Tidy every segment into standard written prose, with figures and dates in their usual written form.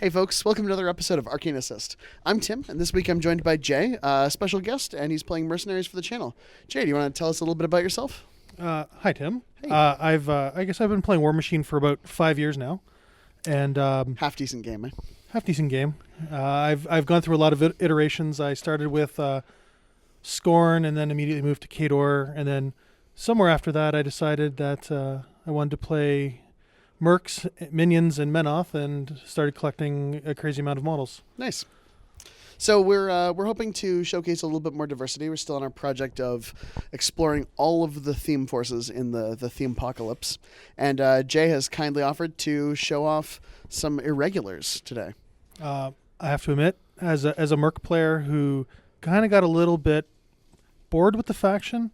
Hey folks, welcome to another episode of Arcane Assist. I'm Tim, and this week I'm joined by Jay, a special guest, and he's playing Mercenaries for the channel. Jay, do you want to tell us a little bit about yourself? Hi, Tim. Hey. I guess I've been playing War Machine for about 5 years now, and Half decent game, eh? half decent game. I've gone through a lot of iterations. I started with Scorn, and then immediately moved to Khador, and then somewhere after that, I decided that I wanted to play Mercs, Minions, and Menoth, and started collecting a crazy amount of models. Nice. So we're hoping to showcase a little bit more diversity. We're still on our project of exploring all of the theme forces in the theme apocalypse, and Jay has kindly offered to show off some irregulars today. I have to admit, as a Merc player who kind of got a little bit bored with the faction,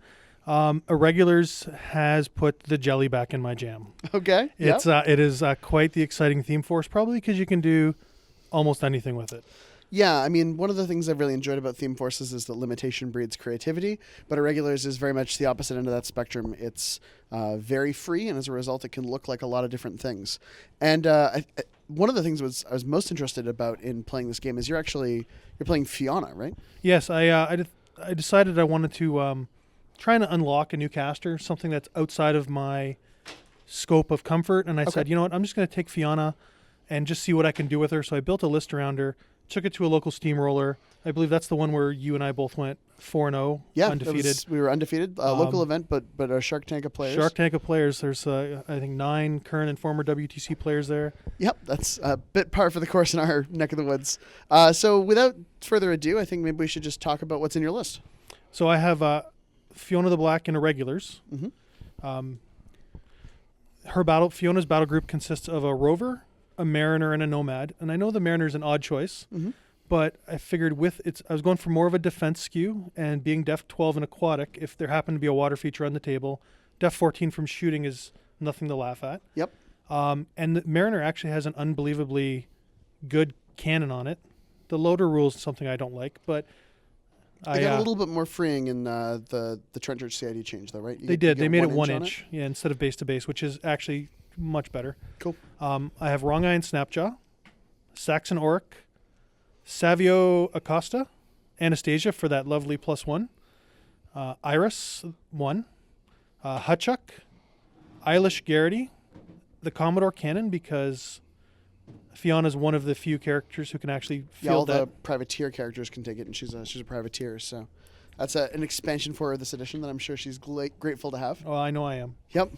Irregulars has put the jelly back in my jam. Okay. It is quite the exciting theme force, probably because you can do almost anything with it. Yeah, I mean, one of the things I've really enjoyed about theme forces is that limitation breeds creativity, but Irregulars is very much the opposite end of that spectrum. It's very free, and as a result, it can look like a lot of different things. And one of the things I was most interested about in playing this game is you're playing Fiona, right? Yes, I decided I wanted to try to unlock a new caster, something that's outside of my scope of comfort, and I said, you know what, I'm just going to take Fiona and just see what I can do with her. So I built a list around her, took it to a local steamroller. I believe that's the one where you and I both went 4-0, undefeated. We were undefeated. Local event, but a Shark Tank of players. Shark Tank of players. There's, I think, 9 current and former WTC players there. Yep, that's a bit par for the course in our neck of the woods. So without further ado, I think maybe we should just talk about what's in your list. So I have Fiona the Black in Irregulars. Mm-hmm. Fiona's battle group consists of a rover, a mariner, and a nomad. And I know the mariner's an odd choice, but I figured I was going for more of a defense skew, and being def 12 and aquatic, if there happened to be a water feature on the table, def 14 from shooting is nothing to laugh at. Yep. And the mariner actually has an unbelievably good cannon on it. The loader rule is something I don't like, but They got a little bit more freeing in the Trenchard CID change, though, right? They did. They made it 1 inch, instead of base to base, which is actually much better. Cool. I have Wrong Eye and Snapjaw, Saxon Oric, Savio Acosta, Anastasia for that lovely +1, Iris 1, Hutchuk, Eilish Garrity, the Commodore Cannon, because Fiona's one of the few characters who can actually field all that. the privateer characters can take it, and she's a privateer, so that's an expansion for her this edition that I'm sure she's grateful to have. Oh, I know I am. Yep.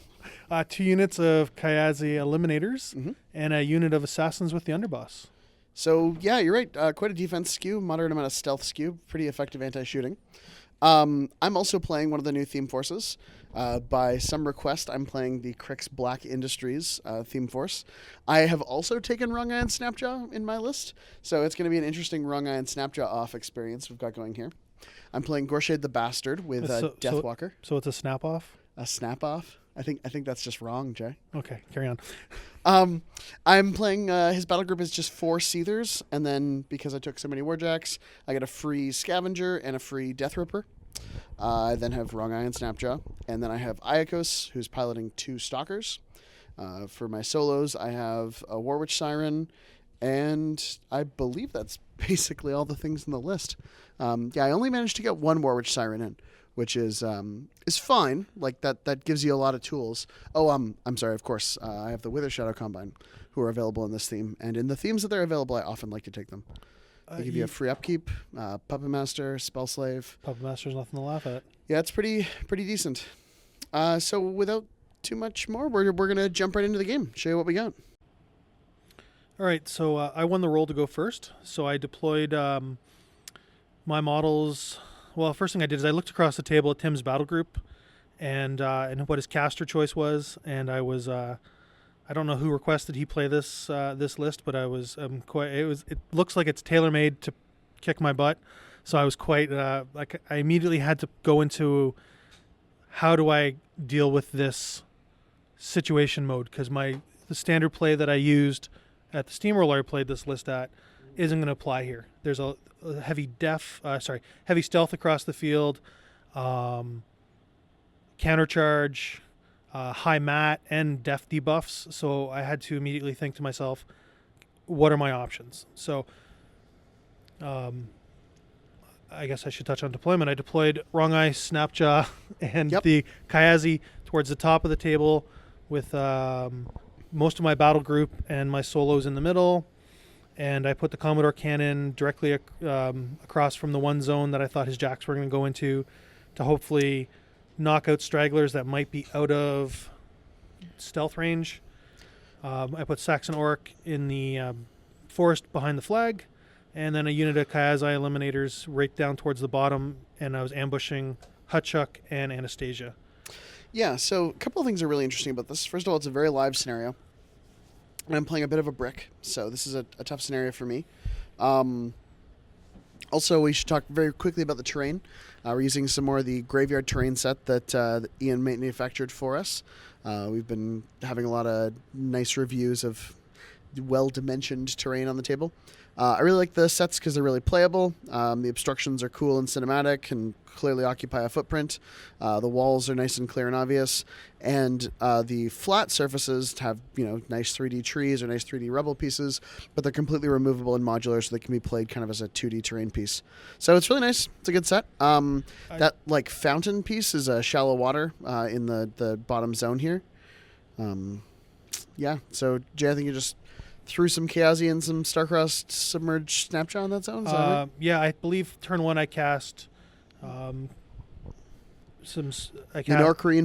2 units of Kayazi Eliminators and a unit of Assassins with the Underboss. So, yeah, you're right. Quite a defense skew, moderate amount of stealth skew, pretty effective anti-shooting. I'm also playing one of the new theme forces. By some request, I'm playing the Crix Black Industries theme force. I have also taken Wrong Eye and Snapjaw in my list, so it's going to be an interesting Wrong Eye and Snapjaw off experience we've got going here. I'm playing Goreshade the Bastard with Deathwalker. So it's a snap off? A snap off? I think that's just wrong, Jay. Okay, carry on. I'm playing, his battle group is just 4 Seethers, and then because I took so many Warjacks, I get a free Scavenger and a free Death Ripper. I then have Wrong Eye and Snapjaw, and then I have Iacos, who's piloting 2 Stalkers. For my solos, I have a Warwitch Siren, and I believe that's basically all the things in the list. I only managed to get 1 Warwitch Siren in, which is fine. Like that gives you a lot of tools. Oh, I'm sorry. Of course, I have the Wither Shadow Combine, who are available in this theme, and in the themes that they're available, I often like to take them. They give you a free upkeep, Puppet Master, Spell Slave. Puppet Master's nothing to laugh at. Yeah, it's pretty decent. So without too much more, we're gonna jump right into the game. Show you what we got. All right, so I won the role to go first. So I deployed my models. Well, first thing I did is I looked across the table at Tim's battle group, and what his caster choice was, and I was I don't know who requested he play this list, but I was it looks like it's tailor-made to kick my butt. So I was quite I immediately had to go into how do I deal with this situation mode, because the standard play that I used at the steamroller I played this list at isn't going to apply here. There's a heavy stealth across the field, countercharge, high mat, and def debuffs. So I had to immediately think to myself, what are my options? So I guess I should touch on deployment. I deployed Wrong Eye, Snapjaw, and the Kayazi towards the top of the table with most of my battle group and my solos in the middle. And I put the Commodore cannon directly across from the one zone that I thought his jacks were going to go into to hopefully knock out stragglers that might be out of stealth range. I put Saxon Orc in the forest behind the flag, and then a unit of Kayazi eliminators right down towards the bottom, and I was ambushing Hutchuk and Anastasia. Yeah, so a couple of things are really interesting about this. First of all, it's a very live scenario. And I'm playing a bit of a brick, so this is a tough scenario for me. Also, we should talk very quickly about the terrain. We're using some more of the graveyard terrain set that Ian manufactured for us. We've been having a lot of nice reviews of well-dimensioned terrain on the table. I really like the sets because they're really playable. The obstructions are cool and cinematic and clearly occupy a footprint. The walls are nice and clear and obvious. And the flat surfaces have, nice 3D trees or nice 3D rubble pieces, but they're completely removable and modular, so they can be played kind of as a 2D terrain piece. So it's really nice. It's a good set. That fountain piece is a shallow water in the bottom zone here. So Jay, I think you just threw some Kayazi and some Starcrossed Submerged Snapjaw in that zone? Is that right? Yeah, I believe turn 1 I cast Norcreen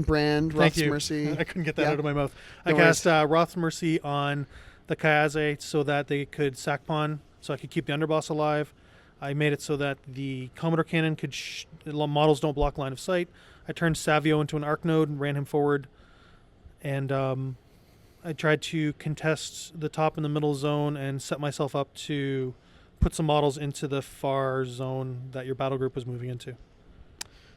Brand, Roth's Mercy. I couldn't get that out of my mouth. I cast Roth's Mercy on the Kayazi so that they could sack pawn, so I could keep the underboss alive. I made it so that the Commodore cannon could models don't block line of sight. I turned Savio into an arc node and ran him forward. And I tried to contest the top and the middle zone and set myself up to put some models into the far zone that your battle group was moving into.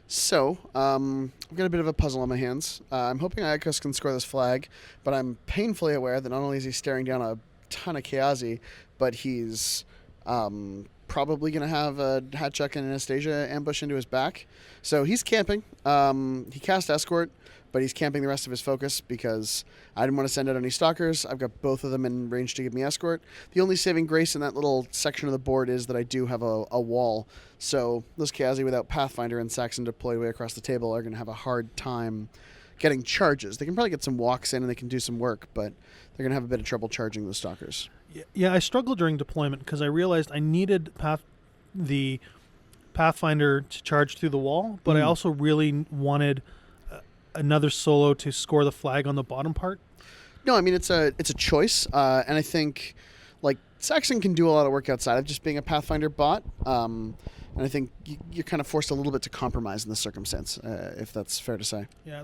So, I've got a bit of a puzzle on my hands. I'm hoping Iacus can score this flag, but I'm painfully aware that not only is he staring down a ton of Kayazi, but he's probably going to have a Hatchuk and Anastasia ambush into his back. So he's camping. He cast Escort, but he's camping the rest of his focus because I didn't want to send out any stalkers. I've got both of them in range to give me escort. The only saving grace in that little section of the board is that I do have a wall. So those Kayazi without Pathfinder and Saxon deployed way across the table are going to have a hard time getting charges. They can probably get some walks in and they can do some work, but they're going to have a bit of trouble charging the stalkers. Yeah, I struggled during deployment because I realized I needed the Pathfinder to charge through the wall, but I also really wanted another solo to score the flag on the bottom part. No, I mean it's a choice, and I think Saxon can do a lot of work outside of just being a Pathfinder bot, and I think you're kind of forced a little bit to compromise in this circumstance, if that's fair to say. Yeah,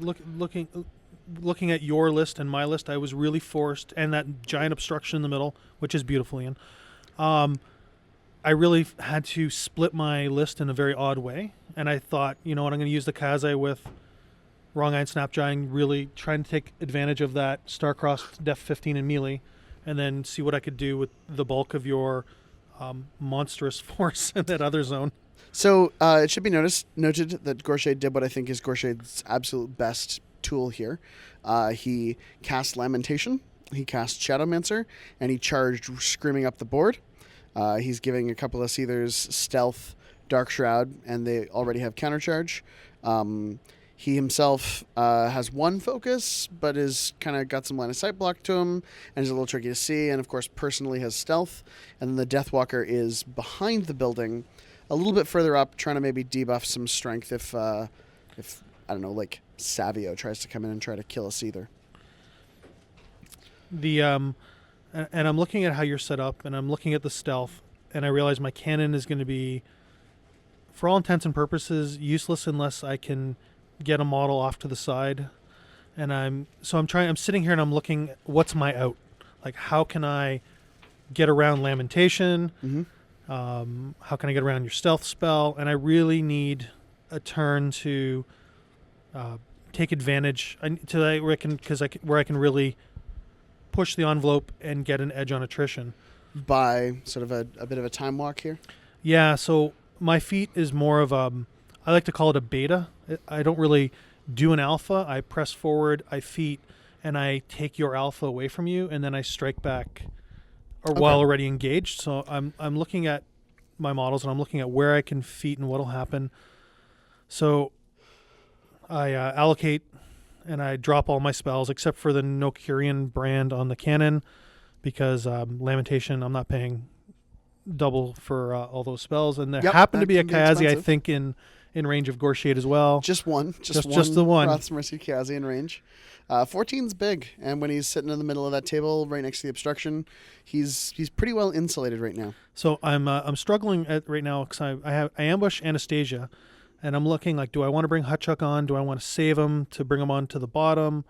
looking at your list and my list, I was really forced, and that giant obstruction in the middle, which is beautiful, Ian. I really had to split my list in a very odd way, and I thought, I'm going to use the Kayazi with Wrong Eye and Snapjaw, really trying to take advantage of that Star-Crossed Def 15 and melee, and then see what I could do with the bulk of your monstrous force in that other zone. So it should be noted that Goreshade did what I think is Goreshade's absolute best tool here. He cast Lamentation, he cast Shadowmancer, and he charged Screaming up the board. He's giving a couple of Seethers Stealth, Dark Shroud, and they already have countercharge. He himself has one focus, but is kind of got some line of sight block to him, and is a little tricky to see, and of course personally has stealth. And then the Deathwalker is behind the building, a little bit further up, trying to maybe debuff some strength if I don't know, Savio tries to come in and try to kill a Seether. And I'm looking at how you're set up, and I'm looking at the stealth, and I realize my cannon is going to be, for all intents and purposes, useless unless I can get a model off to the side. And I'm sitting here and I'm looking, what's my out? How can I get around Lamentation? Mm-hmm. How can I get around your stealth spell? And I really need a turn to take advantage where I can really push the envelope and get an edge on attrition. By sort of a bit of a time walk here? Yeah, so my feat is more of I like to call it a beta. I don't really do an alpha. I press forward, I feat, and I take your alpha away from you, and then I strike back while already engaged. So I'm looking at my models and I'm looking at where I can feat and what'll happen. So I allocate and I drop all my spells except for the Nokirian brand on the cannon because Lamentation, I'm not paying double for all those spells. And there happened to be a Kayazi, I think, in range of Goreshade as well. Just one. Just the one. Wrath's Mercy Kayazi in range. 14's big, and when he's sitting in the middle of that table right next to the obstruction, he's pretty well insulated right now. So I'm struggling right now because I ambush Anastasia. And I'm looking like, do I want to bring Hutchuk on? Do I want to save him to bring him on to the bottom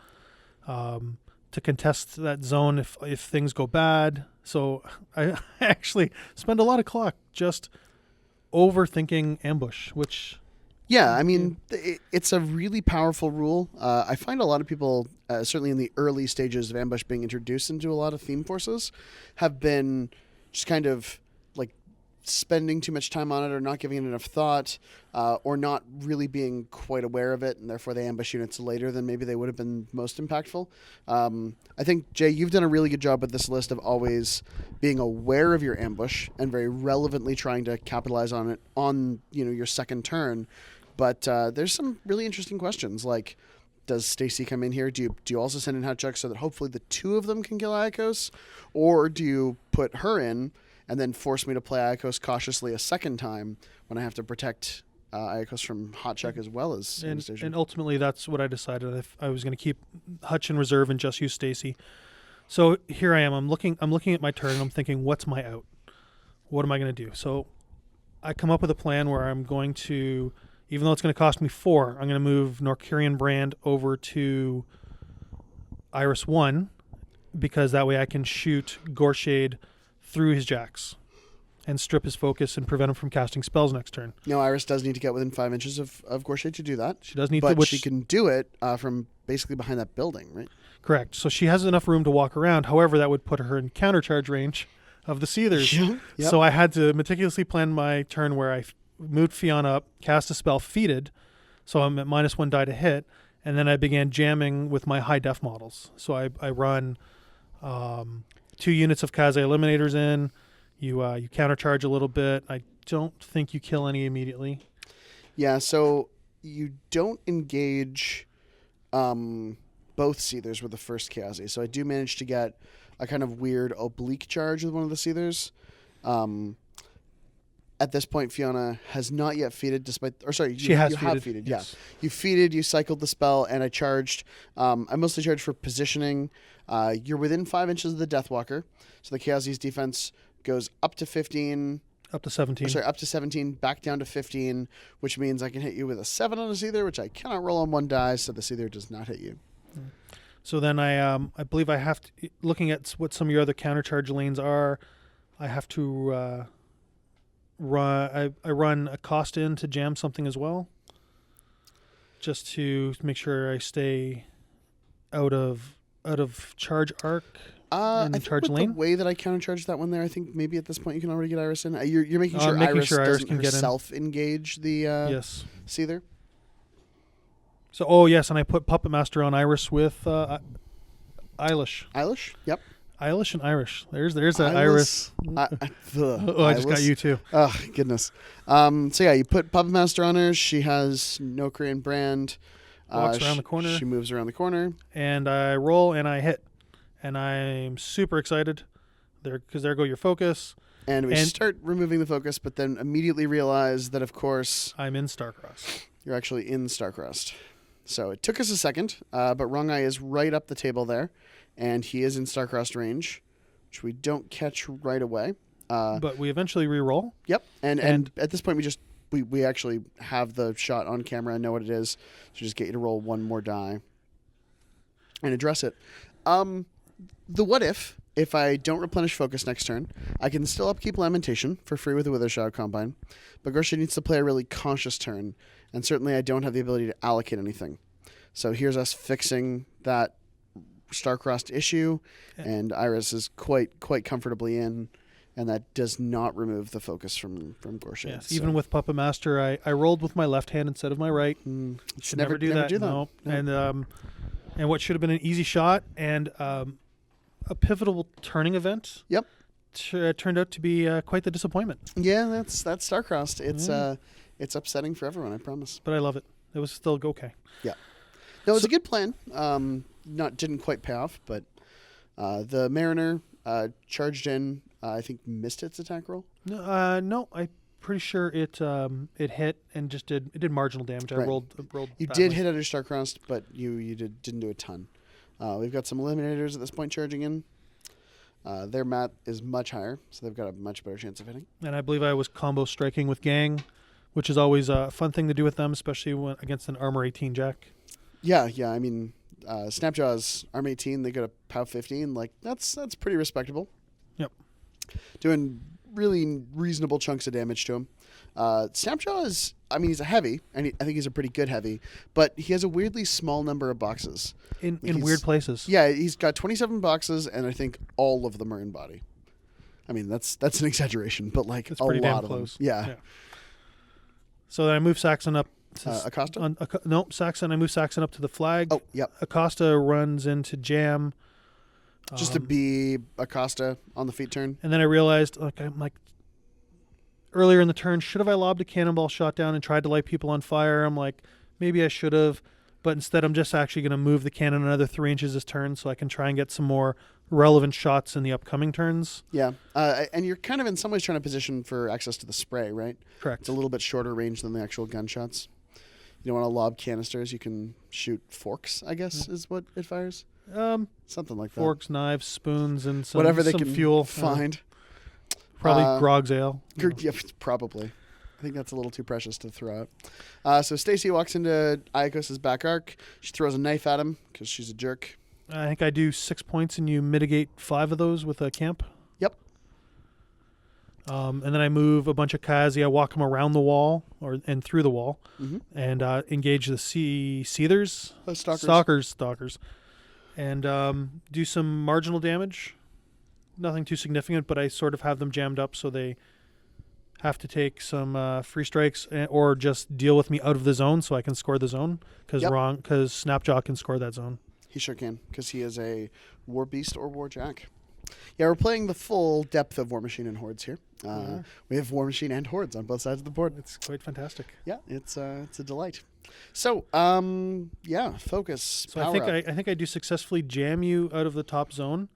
to contest that zone if things go bad? So I actually spend a lot of clock just overthinking ambush, which... Yeah, I mean, it's a really powerful rule. I find a lot of people, certainly in the early stages of ambush being introduced into a lot of theme forces, have been just kind of like spending too much time on it or not giving it enough thought or not really being quite aware of it, and therefore they ambush units later than maybe they would have been most impactful. I think, Jay, you've done a really good job with this list of always being aware of your ambush and very relevantly trying to capitalize on it on your second turn. But there's some really interesting questions like, does Stacy come in here? Do you also send in Hutchuk so that hopefully the two of them can kill Iacos? Or do you put her in and then force me to play Iacos cautiously a second time when I have to protect Iacos from Hutchuk as well as Anastasia? And ultimately that's what I decided. If I was going to keep Hutch in reserve and just use Stacy. So here I am. I'm looking at my turn and I'm thinking, what's my out? What am I going to do? So I come up with a plan where I'm going to... Even though it's going to cost me 4, I'm going to move Norkirian Brand over to Iris 1 because that way I can shoot Goreshade through his jacks and strip his focus and prevent him from casting spells next turn. No, Iris does need to get within 5 inches of Goreshade to do that. She does need to, but she can do it from basically behind that building, right? Correct. So she has enough room to walk around. However, that would put her in countercharge range of the Seethers. Yep. So I had to meticulously plan my turn where I moved Fiona up, cast a spell, feated, so I'm at -1 die to hit, and then I began jamming with my high def models. So I run 2 units of Kaze Eliminators in. You countercharge a little bit. I don't think you kill any immediately. Yeah, so you don't engage both Seethers with the first Kaze. So I do manage to get a kind of weird oblique charge with one of the Seethers. At this point, Fiona has not yet feated, she has have feated. Yes. Yeah. You feated, you cycled the spell, and I charged. I mostly charged for positioning. You're within 5 inches of the Deathwalker, so the Kayazi's defense goes up to 15. Up to 17. Up to 17, back down to 15, which means I can hit you with a 7 on a Seether, which I cannot roll on 1 die, so the Seether does not hit you. So then I believe I have to, looking at what some of your other countercharge lanes are, I have to... I run a cost in to jam something as well, just to make sure I stay out of charge arc and I charge think with lane. The way that I countercharge that one there, I think maybe at this point you can already get Iris in. You're making sure Iris doesn't can herself engage the yes. Seether. So yes, and I put Puppet Master on Iris with Eilish. Eilish? Yep. Eilish and Irish. There's that Iris. I just got you too. Oh, goodness. So yeah, you put Puppet Master on her. She has no Korean brand. Walks around the corner. She moves around the corner. And I roll and I hit. And I'm super excited because there go your focus. And we start removing the focus, but then immediately realize that, of course... I'm in Starcrossed. You're actually in Starcrossed. So it took us a second, but Rongai is right up the table there. And he is in Starcrossed range, which we don't catch right away. But we eventually re-roll. Yep. And at this point, we actually have the shot on camera and know what it is. So just get you to roll 1 more die and address it. The what if I don't replenish focus next turn, I can still upkeep Lamentation for free with the Withershadow Combine, but Goreshade needs to play a really conscious turn, and certainly I don't have the ability to allocate anything. So here's us fixing that Starcrossed issue, and Iris is quite comfortably in, and that does not remove the focus from Goreshade. Yes, even with Puppet Master, I rolled with my left hand instead of my right. Should never do that. No. And what should have been an easy shot and a pivotal turning event. Yep. turned out to be quite the disappointment. Yeah, that's star-crossed. It's upsetting for everyone, I promise. But I love it. It was still okay. Yeah. No, it was a good plan. Didn't quite pay off, but the Mariner charged in. I think missed its attack roll. No, I'm pretty sure it hit and just did marginal damage. I Right. rolled. You badly. did hit under star-crossed, but you didn't do a ton. We've got some eliminators at this point charging in. Their mat is much higher, so they've got a much better chance of hitting. And I believe I was combo striking with Gang, which is always a fun thing to do with them, especially when against an armor 18 jack. Yeah. I mean, Snapjaw's Arm 18, they got a POW 15. Like, that's pretty respectable. Yep. Doing really reasonable chunks of damage to him. Snapjaw is, I mean, he's a heavy, and I think he's a pretty good heavy, but he has a weirdly small number of boxes. In weird places. Yeah, he's got 27 boxes, and I think all of them are in body. I mean, that's an exaggeration, but like It's a pretty lot damn of close. them. Yeah. So then I move Saxon up. Acosta? Saxon. I move Saxon up to the flag. Oh, yep. Acosta runs into Jam. Just to be Acosta on the feet turn. And then I realized, I'm like, earlier in the turn, should have I lobbed a cannonball shot down and tried to light people on fire? I'm like, maybe I should have. But instead, I'm just actually going to move the cannon another 3 inches this turn so I can try and get some more relevant shots in the upcoming turns. Yeah. And you're kind of in some ways trying to position for access to the spray, right? Correct. It's a little bit shorter range than the actual gunshots. You don't want to lob canisters. You can shoot forks, I guess, is what it fires. Something like that. Forks, knives, spoons, and some, whatever they some can fuel. find. Probably Grog's Ale. Yeah, probably. I think that's a little too precious to throw out. So Stacy walks into Iakos' back arc. She throws a knife at him because she's a jerk. I think I do 6 points and you mitigate 5 of those with a camp. Yep. And then I move a bunch of Kazi. I walk them around the wall and through the wall and engage the Seethers. Stalkers. And do some marginal damage. Nothing too significant, but I sort of have them jammed up so they have to take some free strikes or just deal with me out of the zone so I can score the zone because Snapjaw can score that zone. He sure can because he is a War Beast or War Jack. Yeah, we're playing the full depth of War Machine and Hordes here. We have War Machine and Hordes on both sides of the board. It's quite fantastic. Yeah, it's a delight. So, focus. So power up. I think I do successfully jam you out of the top zone,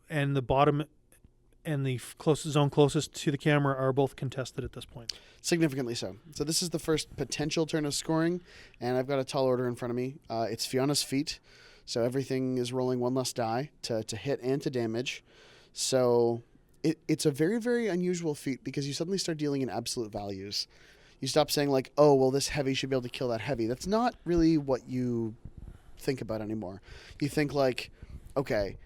and the bottom and the zone closest to the camera are both contested at this point. Significantly so. So this is the first potential turn of scoring, and I've got a tall order in front of me. It's Fiona's feet, so everything is rolling one less die to hit and to damage. So it's a very, very unusual feat because you suddenly start dealing in absolute values. You stop saying like, oh, well, this heavy should be able to kill that heavy. That's not really what you think about anymore. You think like, okay,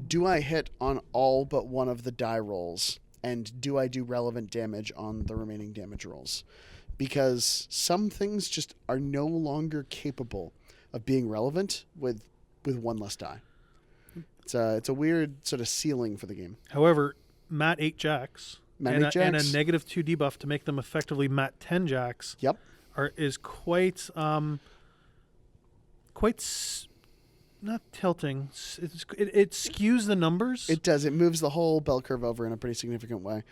do I hit on all but one of the die rolls? And do I do relevant damage on the remaining damage rolls? Because some things just are no longer capable of being relevant with one less die. It's a weird sort of ceiling for the game. However, Mat 8 Jacks and a negative 2 debuff to make them effectively Mat 10 Jacks is quite not tilting. It skews the numbers. It does. It moves the whole bell curve over in a pretty significant way.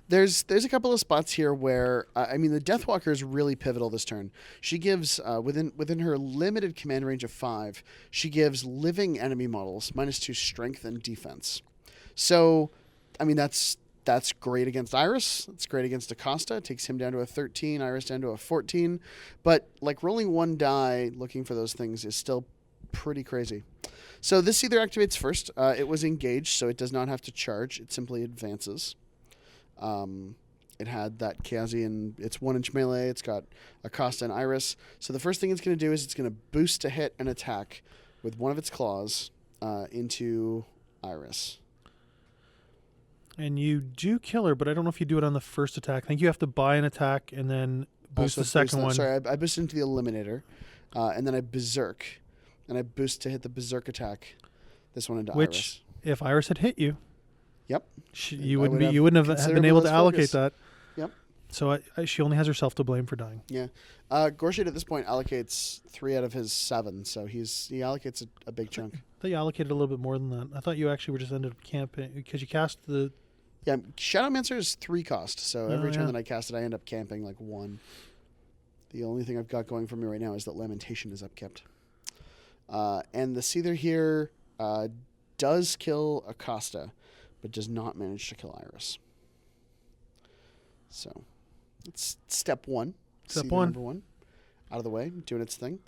There's a couple of spots here where the Deathwalker is really pivotal this turn. She gives within her limited command range of 5, she gives living enemy models -2 strength and defense. So, that's great against Iris. It's great against Acosta. It takes him down to a 13, Iris down to a 14. But like rolling one die looking for those things is still pretty crazy. So this either activates first. It was engaged, so it does not have to charge. It simply advances. It had that Kazi and it's 1-inch melee. It's got Acosta and Iris. So the first thing it's going to do is it's going to boost to hit an attack with one of its claws into Iris. And you do kill her, but I don't know if you do it on the first attack. I think you have to buy an attack and then boost the second one. Sorry, I boosted into the Eliminator, and then I Berserk. And I boost to hit the Berserk attack. This one into Iris. Which, if Iris had hit you, you wouldn't have been able to allocate that. Yep. So she only has herself to blame for dying. Yeah. Goreshade at this point allocates 3 out of his 7, so he allocates a big chunk. thought you allocated a little bit more than that. I thought you actually were just ended up camping because you cast the. Yeah, Shadowmancer is 3 cost, so every turn yeah. that I cast it, I end up camping like 1. The only thing I've got going for me right now is that Lamentation is upkept. And the Seether here does kill Acosta, but does not manage to kill Iris. So, it's step 1. Step Seether 1. Number 1. Out of the way, doing its thing.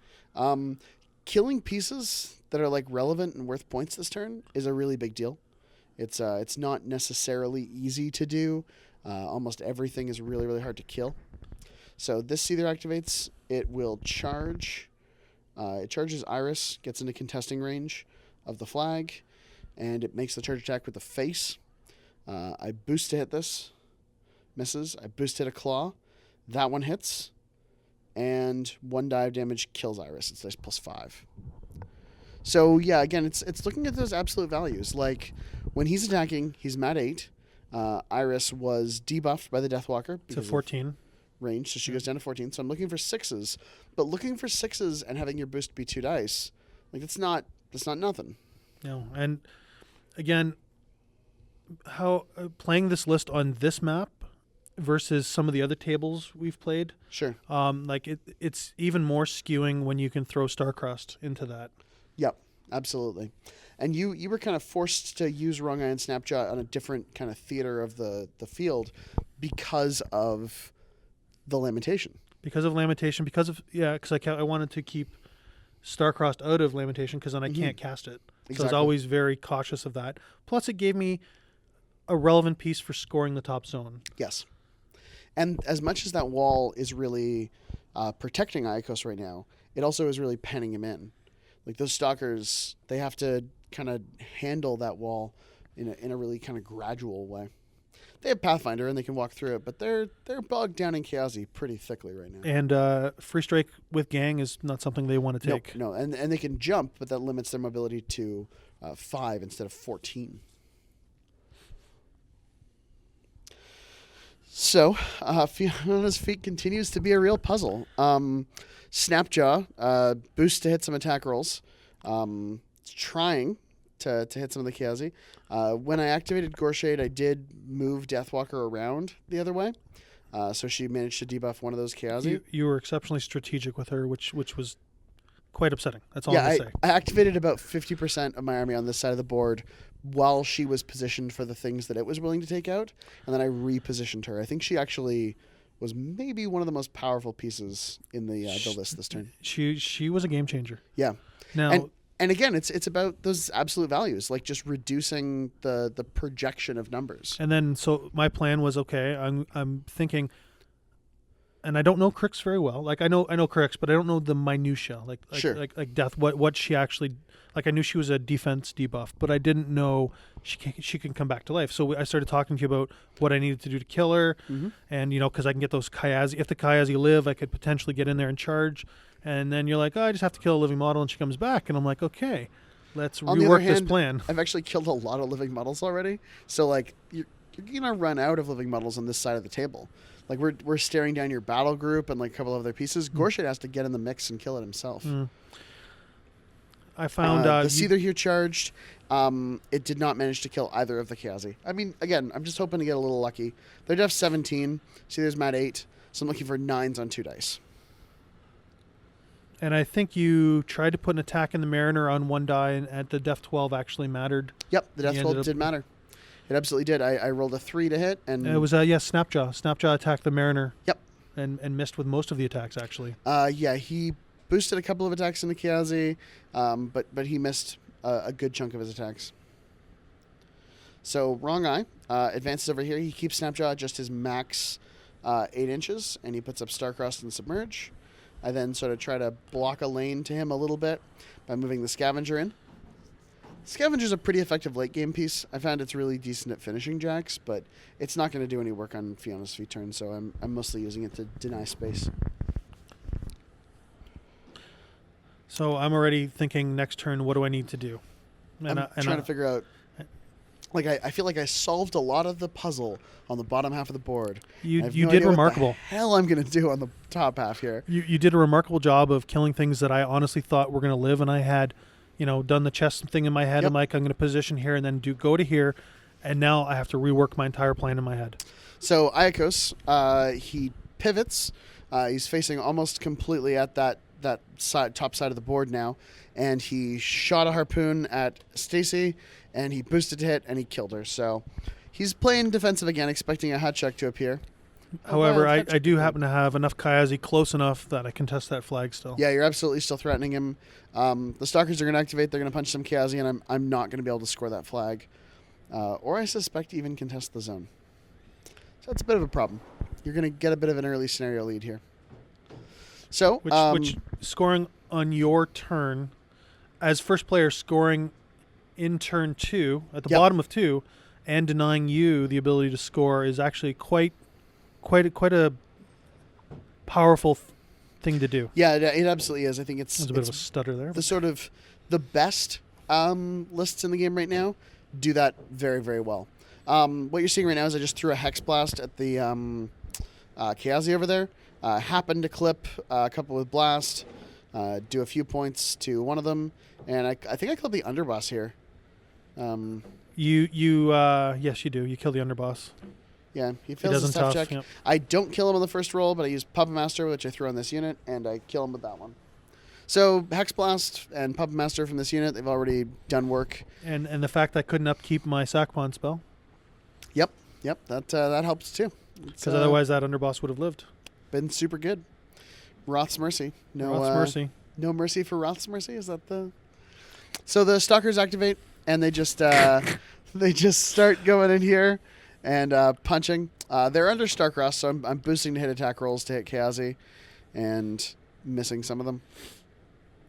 Killing pieces that are like relevant and worth points this turn is a really big deal. It's not necessarily easy to do. Almost everything is really, really hard to kill. So this Seether activates. It will charge. It charges Iris, gets into contesting range of the flag, and it makes the charge attack with the face. I boost to hit this. Misses. I boost to hit a claw. That one hits. And 1 die of damage kills Iris. It's this +5. So yeah, again, it's looking at those absolute values. Like when he's attacking, he's mat 8. Iris was debuffed by the Deathwalker To 14 range, so she goes down to 14. So I'm looking for 6s, but looking for 6s and having your boost be 2 dice, like that's not nothing. No, and again, how playing this list on this map versus some of the other tables we've played. Sure. Like it's even more skewing when you can throw Starcrust into that. Yep, absolutely. And you were kind of forced to use Wrong Eye and Snapjaw on a different kind of theater of the field because of the Lamentation. Because of Lamentation, because I wanted to keep Starcrossed out of Lamentation because then I can't cast it. Exactly. So I was always very cautious of that. Plus, it gave me a relevant piece for scoring the top zone. Yes. And as much as that wall is really protecting Iacos right now, it also is really penning him in. Like those stalkers, they have to kind of handle that wall in a really kind of gradual way. They have Pathfinder and they can walk through it, but they're bogged down in Chaosi pretty thickly right now. And Free Strike with Gang is not something they want to take. No, and they can jump, but that limits their mobility to 5 instead of 14. So, Fiona's feat continues to be a real puzzle. Snapjaw, boost to hit some attack rolls. Trying to hit some of the Chaosi. When I activated Goreshade, I did move Deathwalker around the other way. So she managed to debuff one of those Chaosi. You were exceptionally strategic with her, which was quite upsetting. That's all I'm going to say. I activated about 50% of my army on this side of the board while she was positioned for the things that it was willing to take out, and then I repositioned her. I think she actually was maybe one of the most powerful pieces in the list this turn. She was a game changer. Yeah. Now, and again, it's about those absolute values, like just reducing the projection of numbers. And then, so my plan was, okay, I'm thinking, and I don't know Crix very well. Like I know Crix, but I don't know the minutia. Sure. Like Death. What she actually like. I knew she was a defense debuff, but I didn't know she can come back to life. So I started talking to you about what I needed to do to kill her, and because I can get those Kayazi. If the Kayazi live, I could potentially get in there and charge. And then you're like, oh, I just have to kill a living model, and she comes back, and I'm like, okay, let's rework this plan. I've actually killed a lot of living models already, so like you're gonna run out of living models on this side of the table. Like we're staring down your battle group and like a couple of other pieces. Goreshade has to get in the mix and kill it himself. I found the Seether here charged. It did not manage to kill either of the Chaosi. I mean, again, I'm just hoping to get a little lucky. They're def 17. Seether's mat 8, so I'm looking for 9s on 2 dice. And I think you tried to put an attack in the Mariner on 1 die, and at the def 12 actually mattered. Yep, the def 12 did matter. It absolutely did. I rolled a 3 to hit, and it was Snapjaw. Snapjaw attacked the Mariner. Yep, and missed with most of the attacks actually. Yeah, he boosted a couple of attacks in the Chaosi, but he missed a good chunk of his attacks. So Wrong Eye advances over here. He keeps Snapjaw just his max 8 inches, and he puts up Starcrossed and Submerge. I then sort of try to block a lane to him a little bit by moving the Scavenger in. Scavenger's a pretty effective late game piece. I found it's really decent at finishing jacks, but it's not going to do any work on Fiona's feat turn, so I'm mostly using it to deny space. So I'm already thinking next turn, what do I need to do? And I'm trying to figure out. Like I feel like I solved a lot of the puzzle on the bottom half of the board. You did remarkable. What the hell I'm going to do on the top half here? You did a remarkable job of killing things that I honestly thought were going to live, and I had, done the chess thing in my head. Yep. I'm like, I'm going to position here and then go to here. And now I have to rework my entire plan in my head. So Iacos, he pivots. He's facing almost completely at that top side of the board now. And he shot a harpoon at Stacy, and he boosted to hit, and he killed her. So he's playing defensive again, expecting a hot check to appear. However, I do happen to have enough Kayazi close enough that I can test that flag still. Yeah, you're absolutely still threatening him. The Stalkers are going to activate. They're going to punch some Kayazi, and I'm not going to be able to score that flag. Or I suspect even contest the zone. So that's a bit of a problem. You're going to get a bit of an early scenario lead here. So, which scoring on your turn, as first player scoring in turn 2, at the bottom of 2, and denying you the ability to score is actually quite a powerful thing to do. Yeah, it absolutely is. I think There's a bit of a stutter there. The sort of the best lists in the game right now do that very, very well. What you're seeing right now is I just threw a Hex Blast at the Kayazi over there. Happened to clip a couple with Blast, do a few points to one of them, and I think I killed the Underboss here. Yes, you do. You kill the Underboss. Yeah, he fails his tough check. Yep. I don't kill him on the first roll, but I use Puppet Master, which I throw on this unit, and I kill him with that one. So Hex Blast and Puppet Master from this unit, they've already done work. And the fact that I couldn't upkeep my Sackpawn spell. Yep, that helps too. Because otherwise that Underboss would have lived. Been super good. Roth's Mercy. Roth's Mercy. No mercy for Roth's Mercy? Is that the... So the Stalkers activate, and they just start going in here and punching. They're under Starcross, so I'm boosting to hit attack rolls to hit Kayazi and missing some of them.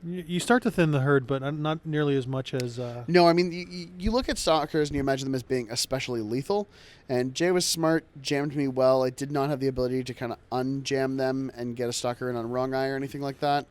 You start to thin the herd, but not nearly as much as... No, I mean, you look at Stalkers and you imagine them as being especially lethal, and Jay was smart, jammed me well. I did not have the ability to kind of unjam them and get a Stalker in on Wrong Eye or anything like that.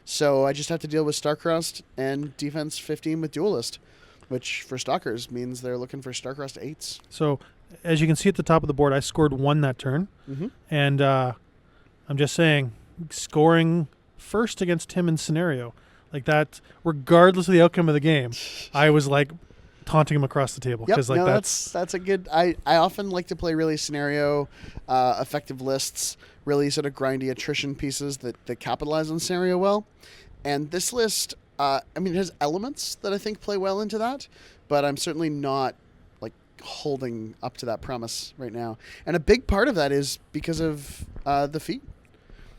So I just have to deal with Starcrossed and defense 15 with Duelist, which for Stalkers means they're looking for Starcrossed 8s. So, as you can see at the top of the board, I scored 1 that turn. Mm-hmm. And I'm just saying, scoring first against him in scenario like that, regardless of the outcome of the game, I was like taunting him across the table. Yep, Like that's a good... I often like to play really scenario effective lists, really sort of grindy attrition pieces that capitalize on scenario well. And this list, it has elements that I think play well into that, but I'm certainly not like holding up to that promise right now. And a big part of that is because of the feat.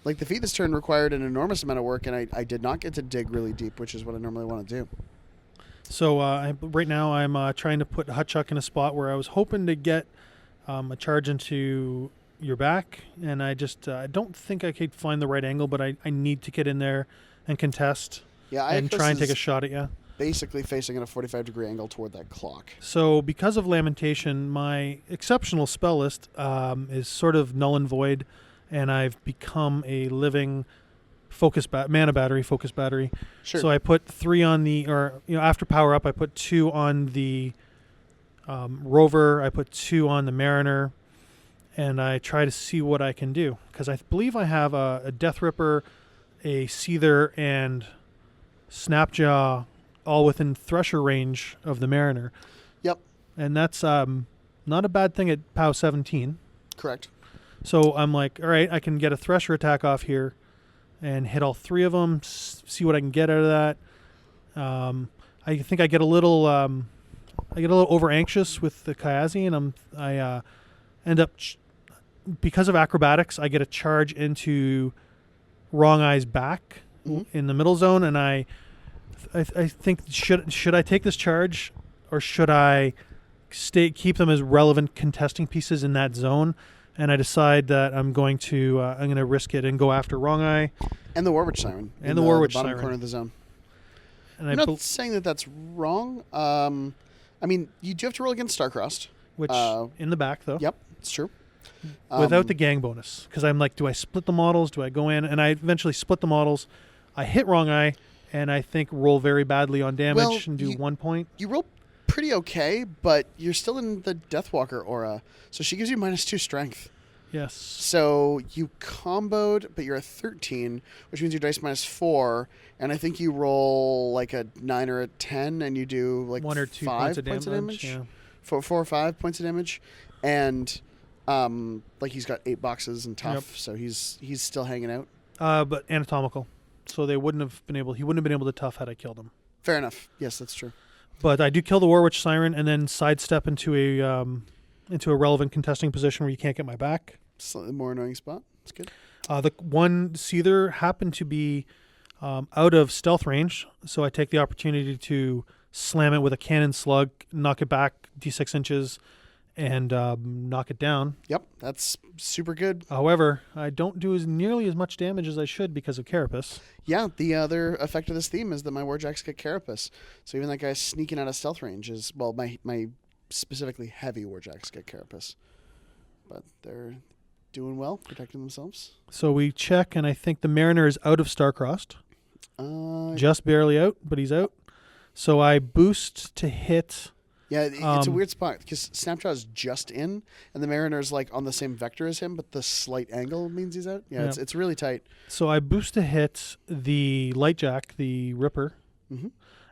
Like, the feat this turn required an enormous amount of work, and I did not get to dig really deep, which is what I normally want to do. So right now I'm trying to put Hutchuck in a spot where I was hoping to get a charge into your back, and I just I don't think I could find the right angle, but I need to get in there and contest and try and take a shot at you. Basically facing at a 45-degree angle toward that clock. So because of Lamentation, my exceptional spell list is sort of null and void, and I've become a living mana battery, focus battery. Sure. So I put 3 on the, after power up, I put 2 on the Rover, I put 2 on the Mariner, and I try to see what I can do. Because I believe I have a Death Ripper, a Seether, and Snapjaw all within Thresher range of the Mariner. Yep. And that's not a bad thing at POW 17. Correct. So I'm like, all right, I can get a Thresher attack off here and hit all 3 of them, see what I can get out of that. I think I get a little over anxious with the Kayazi, and I end up because of acrobatics, I get a charge into Wrong Eye's back in the middle zone, and I think should I take this charge, or should I keep them as relevant contesting pieces in that zone? And I decide that I'm going to risk it and go after Wrong Eye and the Warwitch Siren and the Warwitch bottom Siren corner of the zone. And I'm not saying that that's wrong. You do have to roll against Starcrossed, which in the back though. Yep, it's true. Without the gang bonus, because I'm like, do I split the models? Do I go in? And I eventually split the models. I hit Wrong Eye, and I think roll very badly on damage and do 1 point. You roll pretty okay, but you're still in the Deathwalker aura, so she gives you -2 strength. Yes. So you comboed, but you're at 13, which means your dice -4, and I think you roll like a 9 or a 10, and you do like 1 or 2 5 points of damage. Yeah. 4 or 5 points of damage, and like he's got 8 boxes and tough, so he's still hanging out. But anatomical, so they wouldn't have been able. He wouldn't have been able to tough had I killed him. Fair enough. Yes, that's true. But I do kill the War Witch Siren and then sidestep into a relevant contesting position where you can't get my back. Slightly more annoying spot. That's good. The one Seether happened to be out of stealth range, so I take the opportunity to slam it with a cannon slug, knock it back d6 inches, and knock it down. Yep, that's super good. However, I don't do nearly as much damage as I should because of Carapace. Yeah, the other effect of this theme is that my Warjacks get Carapace. So even that guy sneaking out of stealth range is, well, my specifically heavy Warjacks get Carapace. But they're doing well, protecting themselves. So we check, and I think the Mariner is out of Starcrossed. Just barely out, but he's out. So I boost to hit. Yeah, it's a weird spot because Snapjaw is just in, and the Mariner's like on the same vector as him, but the slight angle means he's out. Yeah. It's really tight. So I boost to hit the Lightjack, the Ripper,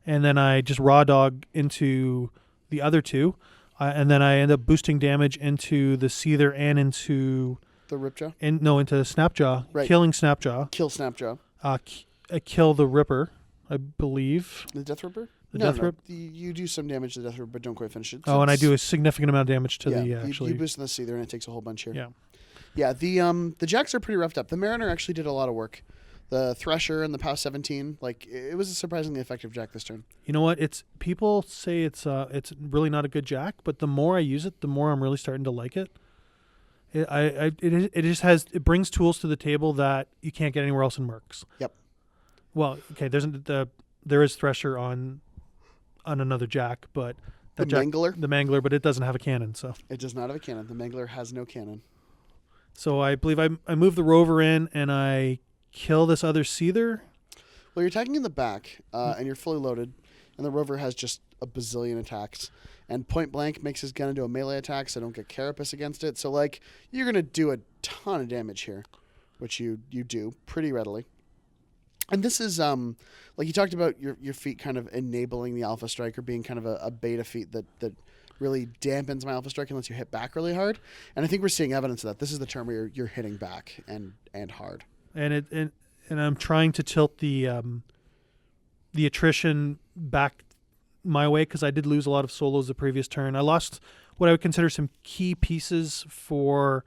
and then I just raw dog into the other two, and then I end up boosting damage into the Seether and into the Ripjaw. Into Snapjaw, right. Killing Snapjaw. Kill Snapjaw. I kill the Ripper, I believe. The Death Ripper. Death Rip? You do some damage to the Death Ripper, but don't quite finish it. And I do a significant amount of damage to the actually. You boost in the Seether, and it takes a whole bunch here. Yeah. Yeah, the Jacks are pretty roughed up. The Mariner actually did a lot of work. The Thresher and the POW 17, like it was a surprisingly effective Jack this turn. You know what? People say it's really not a good Jack, but the more I use it, the more I'm really starting to like it. It brings tools to the table that you can't get anywhere else in Mercs. Yep. Well, okay, there is Thresher on another Jack, but the Mangler, but it doesn't have a cannon, so it does not have a cannon. The Mangler has no cannon. So I believe I move the Rover in and I kill this other Seether. Well, you're attacking in the back, and you're fully loaded, and the Rover has just a bazillion attacks. And point blank makes his gun into a melee attack, so I don't get Carapace against it. So like you're gonna do a ton of damage here, which you do pretty readily. And this is like you talked about your feat kind of enabling the Alpha Strike or being kind of a beta feat that really dampens my Alpha Strike and lets you hit back really hard. And I think we're seeing evidence of that. This is the term where you're hitting back and hard. And I'm trying to tilt the attrition back my way because I did lose a lot of solos the previous turn. I lost what I would consider some key pieces for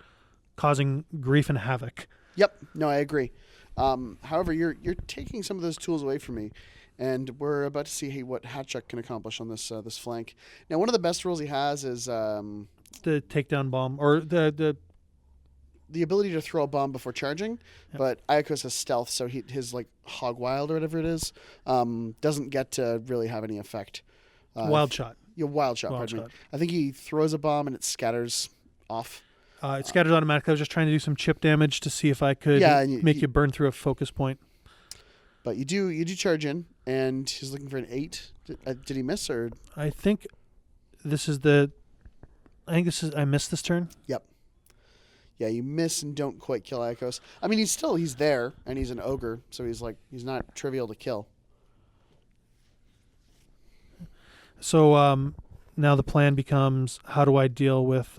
causing grief and havoc. Yep. No, I agree. However, you're taking some of those tools away from me, and we're about to see what Hatchuk can accomplish on this flank. Now, one of the best rules he has is the takedown bomb, or the ability to throw a bomb before charging. Yep. But Iacos has stealth, so his like Hog Wild or whatever it is doesn't get to really have any effect. Wild shot. Yeah, wild shot. Pardon me. I think he throws a bomb and it scatters off. It scatters automatically. I was just trying to do some chip damage to see if I could make you burn through a focus point. But you do charge in, and he's looking for an 8. Did he miss or? I think this is I missed this turn. Yep. Yeah, you miss and don't quite kill Iacos. I mean, he's there, and he's an ogre, so he's not trivial to kill. So now the plan becomes, how do I deal with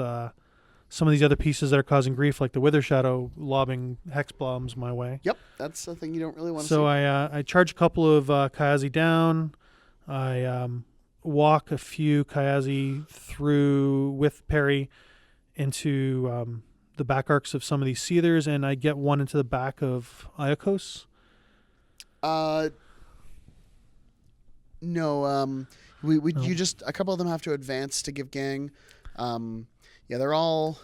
some of these other pieces that are causing grief, like the Wither Shadow lobbing hex bombs my way? Yep, that's the thing you don't really want to see. So I charge a couple of Kayazi down. I walk a few Kayazi through with parry into the back arcs of some of these Seethers, and I get one into the back of Iacos. No. You just, a couple of them have to advance to give gang. Yeah, they're all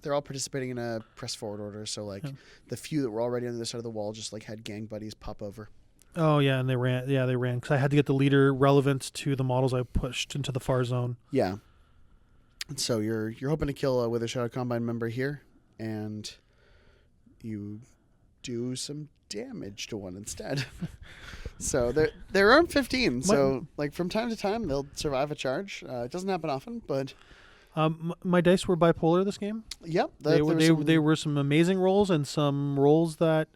participating in a press forward order. So the few that were already on the other side of the wall just like had gang buddies pop over. Oh yeah, and they ran. Yeah, they ran because I had to get the leader relevant to the models I pushed into the far zone. Yeah. And so you're hoping to kill a Wither Shadow Combine member here, and you do some damage to one instead. So they're armed 15. So like from time to time they'll survive a charge. It doesn't happen often, but My dice were bipolar this game. Yep. They were some amazing rolls and some rolls that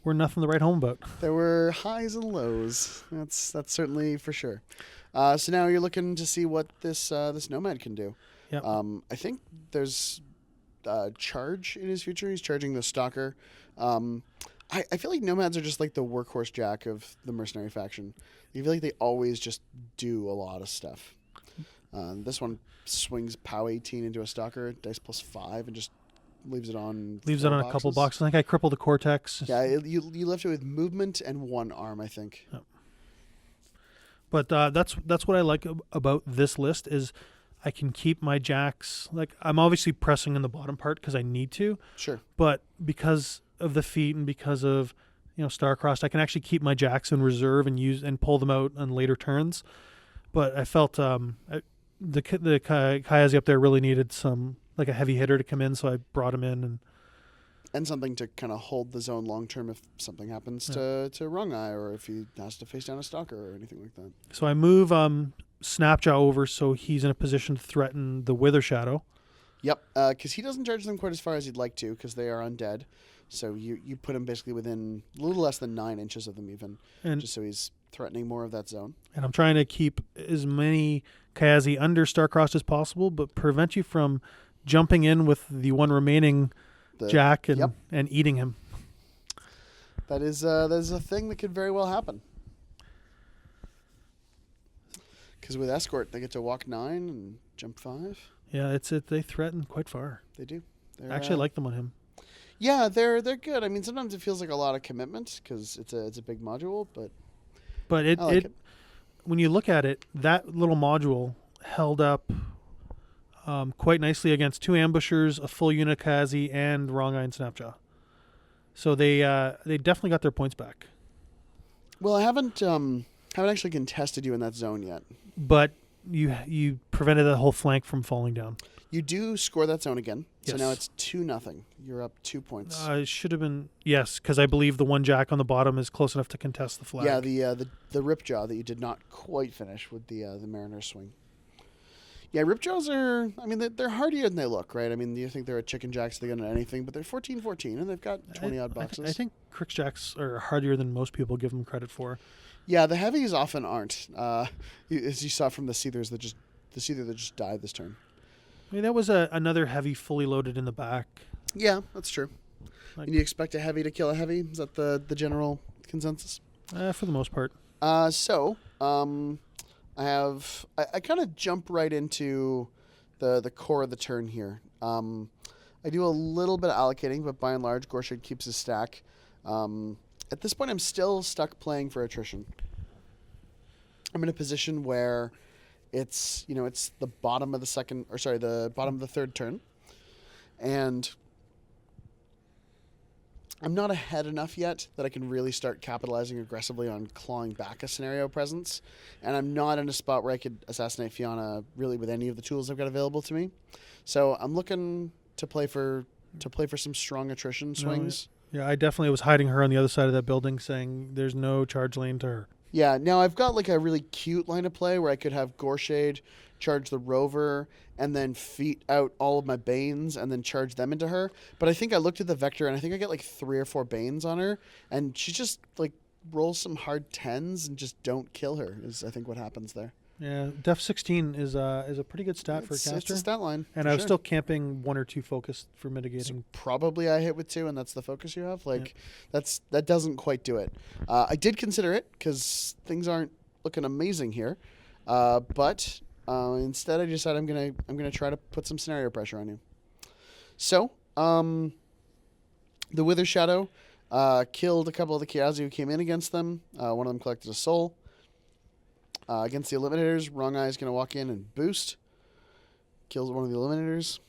were nothing to write home about. There were highs and lows. That's certainly for sure. So now you're looking to see what this nomad can do. Yep. I think there's charge in his future. He's charging the stalker. I feel like nomads are just like the workhorse jack of the mercenary faction. I feel like they always just do a lot of stuff. This one swings POW 18 into a stalker, dice +5, and just leaves it on. Leaves it on a couple boxes. I think I crippled the cortex. Yeah, you left it with movement and one arm, I think. Yep. But that's what I like about this list is I can keep my jacks. Like I'm obviously pressing in the bottom part because I need to. Sure. But because of the feat and because of star-crossed, I can actually keep my jacks in reserve and use and pull them out on later turns. But I felt the Kayazi up there really needed some like a heavy hitter to come in, so I brought him in and something to kind of hold the zone long term if something happens to Wrong Eye or if he has to face down a stalker or anything like that. So I move Snapjaw over so he's in a position to threaten the Wither Shadow. Yep, because he doesn't charge them quite as far as he'd like to because they are undead. So you put him basically within a little less than 9 inches of them even, and just so he's threatening more of that zone. And I'm trying to keep as many Kayazi under Starcrossed as possible, but prevent you from jumping in with the one remaining Jack and eating him. That is a thing that could very well happen. Because with Escort, they get to walk 9 and jump 5. Yeah, they threaten quite far. They do. I actually like them on him. Yeah, they're good. I mean, sometimes it feels like a lot of commitment because it's a big module, but it, I like it. When you look at it, that little module held up quite nicely against 2 ambushers, a full unit Kazi, and Wrong Eye and Snapjaw. So they definitely got their points back. Well, I haven't actually contested you in that zone yet. But you prevented the whole flank from falling down. You do score that zone again. Yes. So now it's 2-0. You're up 2 points. It should have been, yes, because I believe the one Jack on the bottom is close enough to contest the flag. Yeah, the Ripjaw that you did not quite finish with the Mariner swing. Yeah, Ripjaws are, I mean, they're hardier than they look, right? I mean, you think they're a chicken jacks, they get into anything, but they're 14-14, and they've got 20-odd boxes. I think Crix Jacks are hardier than most people give them credit for. Yeah, the heavies often aren't. As you saw from the Seethers that just died this turn. I mean, that was another heavy fully loaded in the back. Yeah, that's true. And you expect a heavy to kill a heavy? Is that the general consensus? For the most part. I kind of jump right into the core of the turn here. I do a little bit of allocating, but by and large, Goreshade keeps his stack. At this point, I'm still stuck playing for Attrition. I'm in a position where it's the bottom of the bottom of the third turn, and I'm not ahead enough yet that I can really start capitalizing aggressively on clawing back a scenario presence, and I'm not in a spot where I could assassinate Fiona really with any of the tools I've got available to me. So I'm looking to play for some strong attrition swings. Yeah, I definitely was hiding her on the other side of that building, saying there's no charge lane to her. Yeah, now I've got like a really cute line of play where I could have Goreshade charge the Rover and then feet out all of my Banes and then charge them into her. But I think I looked at the Vector and I think I get like 3 or 4 Banes on her, and she just like rolls some hard 10s and just don't kill her is I think what happens there. Yeah, Def 16 is a pretty good stat for a caster. It's a stat line. And I was still camping 1 or 2 focus for mitigating. So probably I hit with 2, and that's the focus you have. Like that doesn't quite do it. I did consider it because things aren't looking amazing here, but instead I decided I'm gonna try to put some scenario pressure on you. So the Wither Shadow killed a couple of the Kiazi who came in against them. One of them collected a soul. Against the Eliminators, Wrong Eye is going to walk in and boost. Kills one of the Eliminators.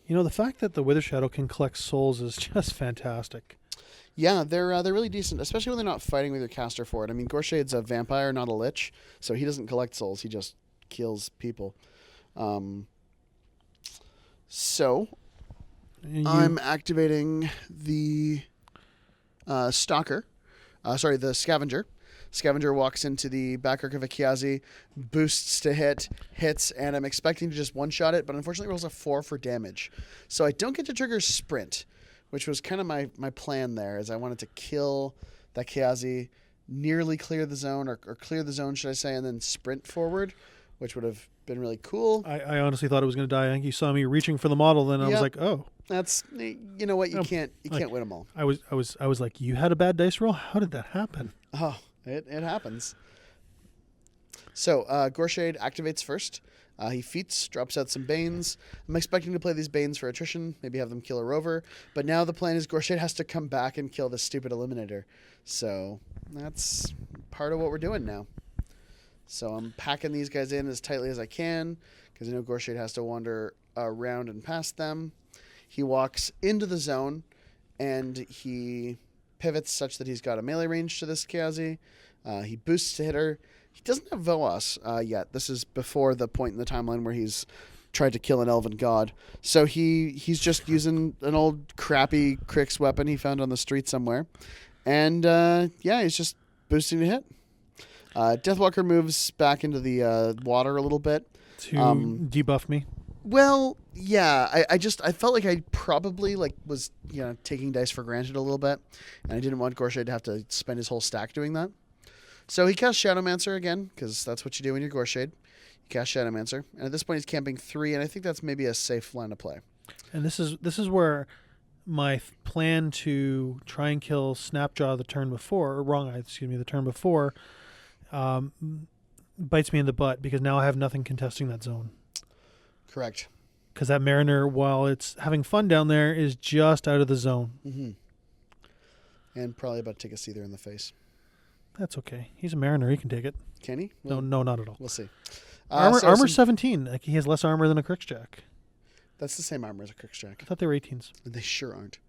You know, the fact that the Wither Shadow can collect souls is just fantastic. Yeah, they're really decent, especially when they're not fighting with your caster for it. I mean, Goreshade's a vampire, not a lich, so he doesn't collect souls. He just kills people. So I'm activating the the Scavenger. Scavenger walks into the back arc of a Kiazi, boosts to hit, hits, and I'm expecting to just one-shot it, but unfortunately rolls a 4 for damage. So I don't get to trigger Sprint, which was kind of my plan there, as I wanted to kill that Kiazi, nearly clear the zone, or clear the zone, should I say, and then sprint forward, which would have been really cool. I honestly thought it was going to die. I think you saw me reaching for the model, then I was like, oh. That's, you know what, you can't win them all. I was like, you had a bad dice roll? How did that happen? Oh, it happens. So Goreshade activates first. He feats, drops out some Banes. I'm expecting to play these Banes for attrition, maybe have them kill a rover. But now the plan is Goreshade has to come back and kill this stupid Eliminator. So that's part of what we're doing now. So I'm packing these guys in as tightly as I can, because I know Goreshade has to wander around and past them. He walks into the zone, and he pivots such that he's got a melee range to this Kiazi. He boosts to hit her. He doesn't have Voas yet. This is before the point in the timeline where he's tried to kill an elven god. So he's just using an old crappy Crix weapon he found on the street somewhere. And he's just boosting to hit. Deathwalker moves back into the water a little bit. To debuff me? Well, yeah. I felt like I probably was taking dice for granted a little bit. And I didn't want Goreshade to have to spend his whole stack doing that. So he casts Shadowmancer again, because that's what you do when you're Goreshade. You cast Shadowmancer. And at this point he's camping 3, and I think that's maybe a safe line to play. And this is where my plan to try and kill Snapjaw the turn before, the turn before, bites me in the butt, because now I have nothing contesting that zone. Correct. Because that Mariner, while it's having fun down there, is just out of the zone. Mm-hmm. And probably about to take a Seether in the face. That's okay. He's a Mariner. He can take it. Can he? No, not at all. We'll see. Armor 17. Like, he has less armor than a Crixjack. That's the same armor as a Crixjack. I thought they were 18s. They sure aren't.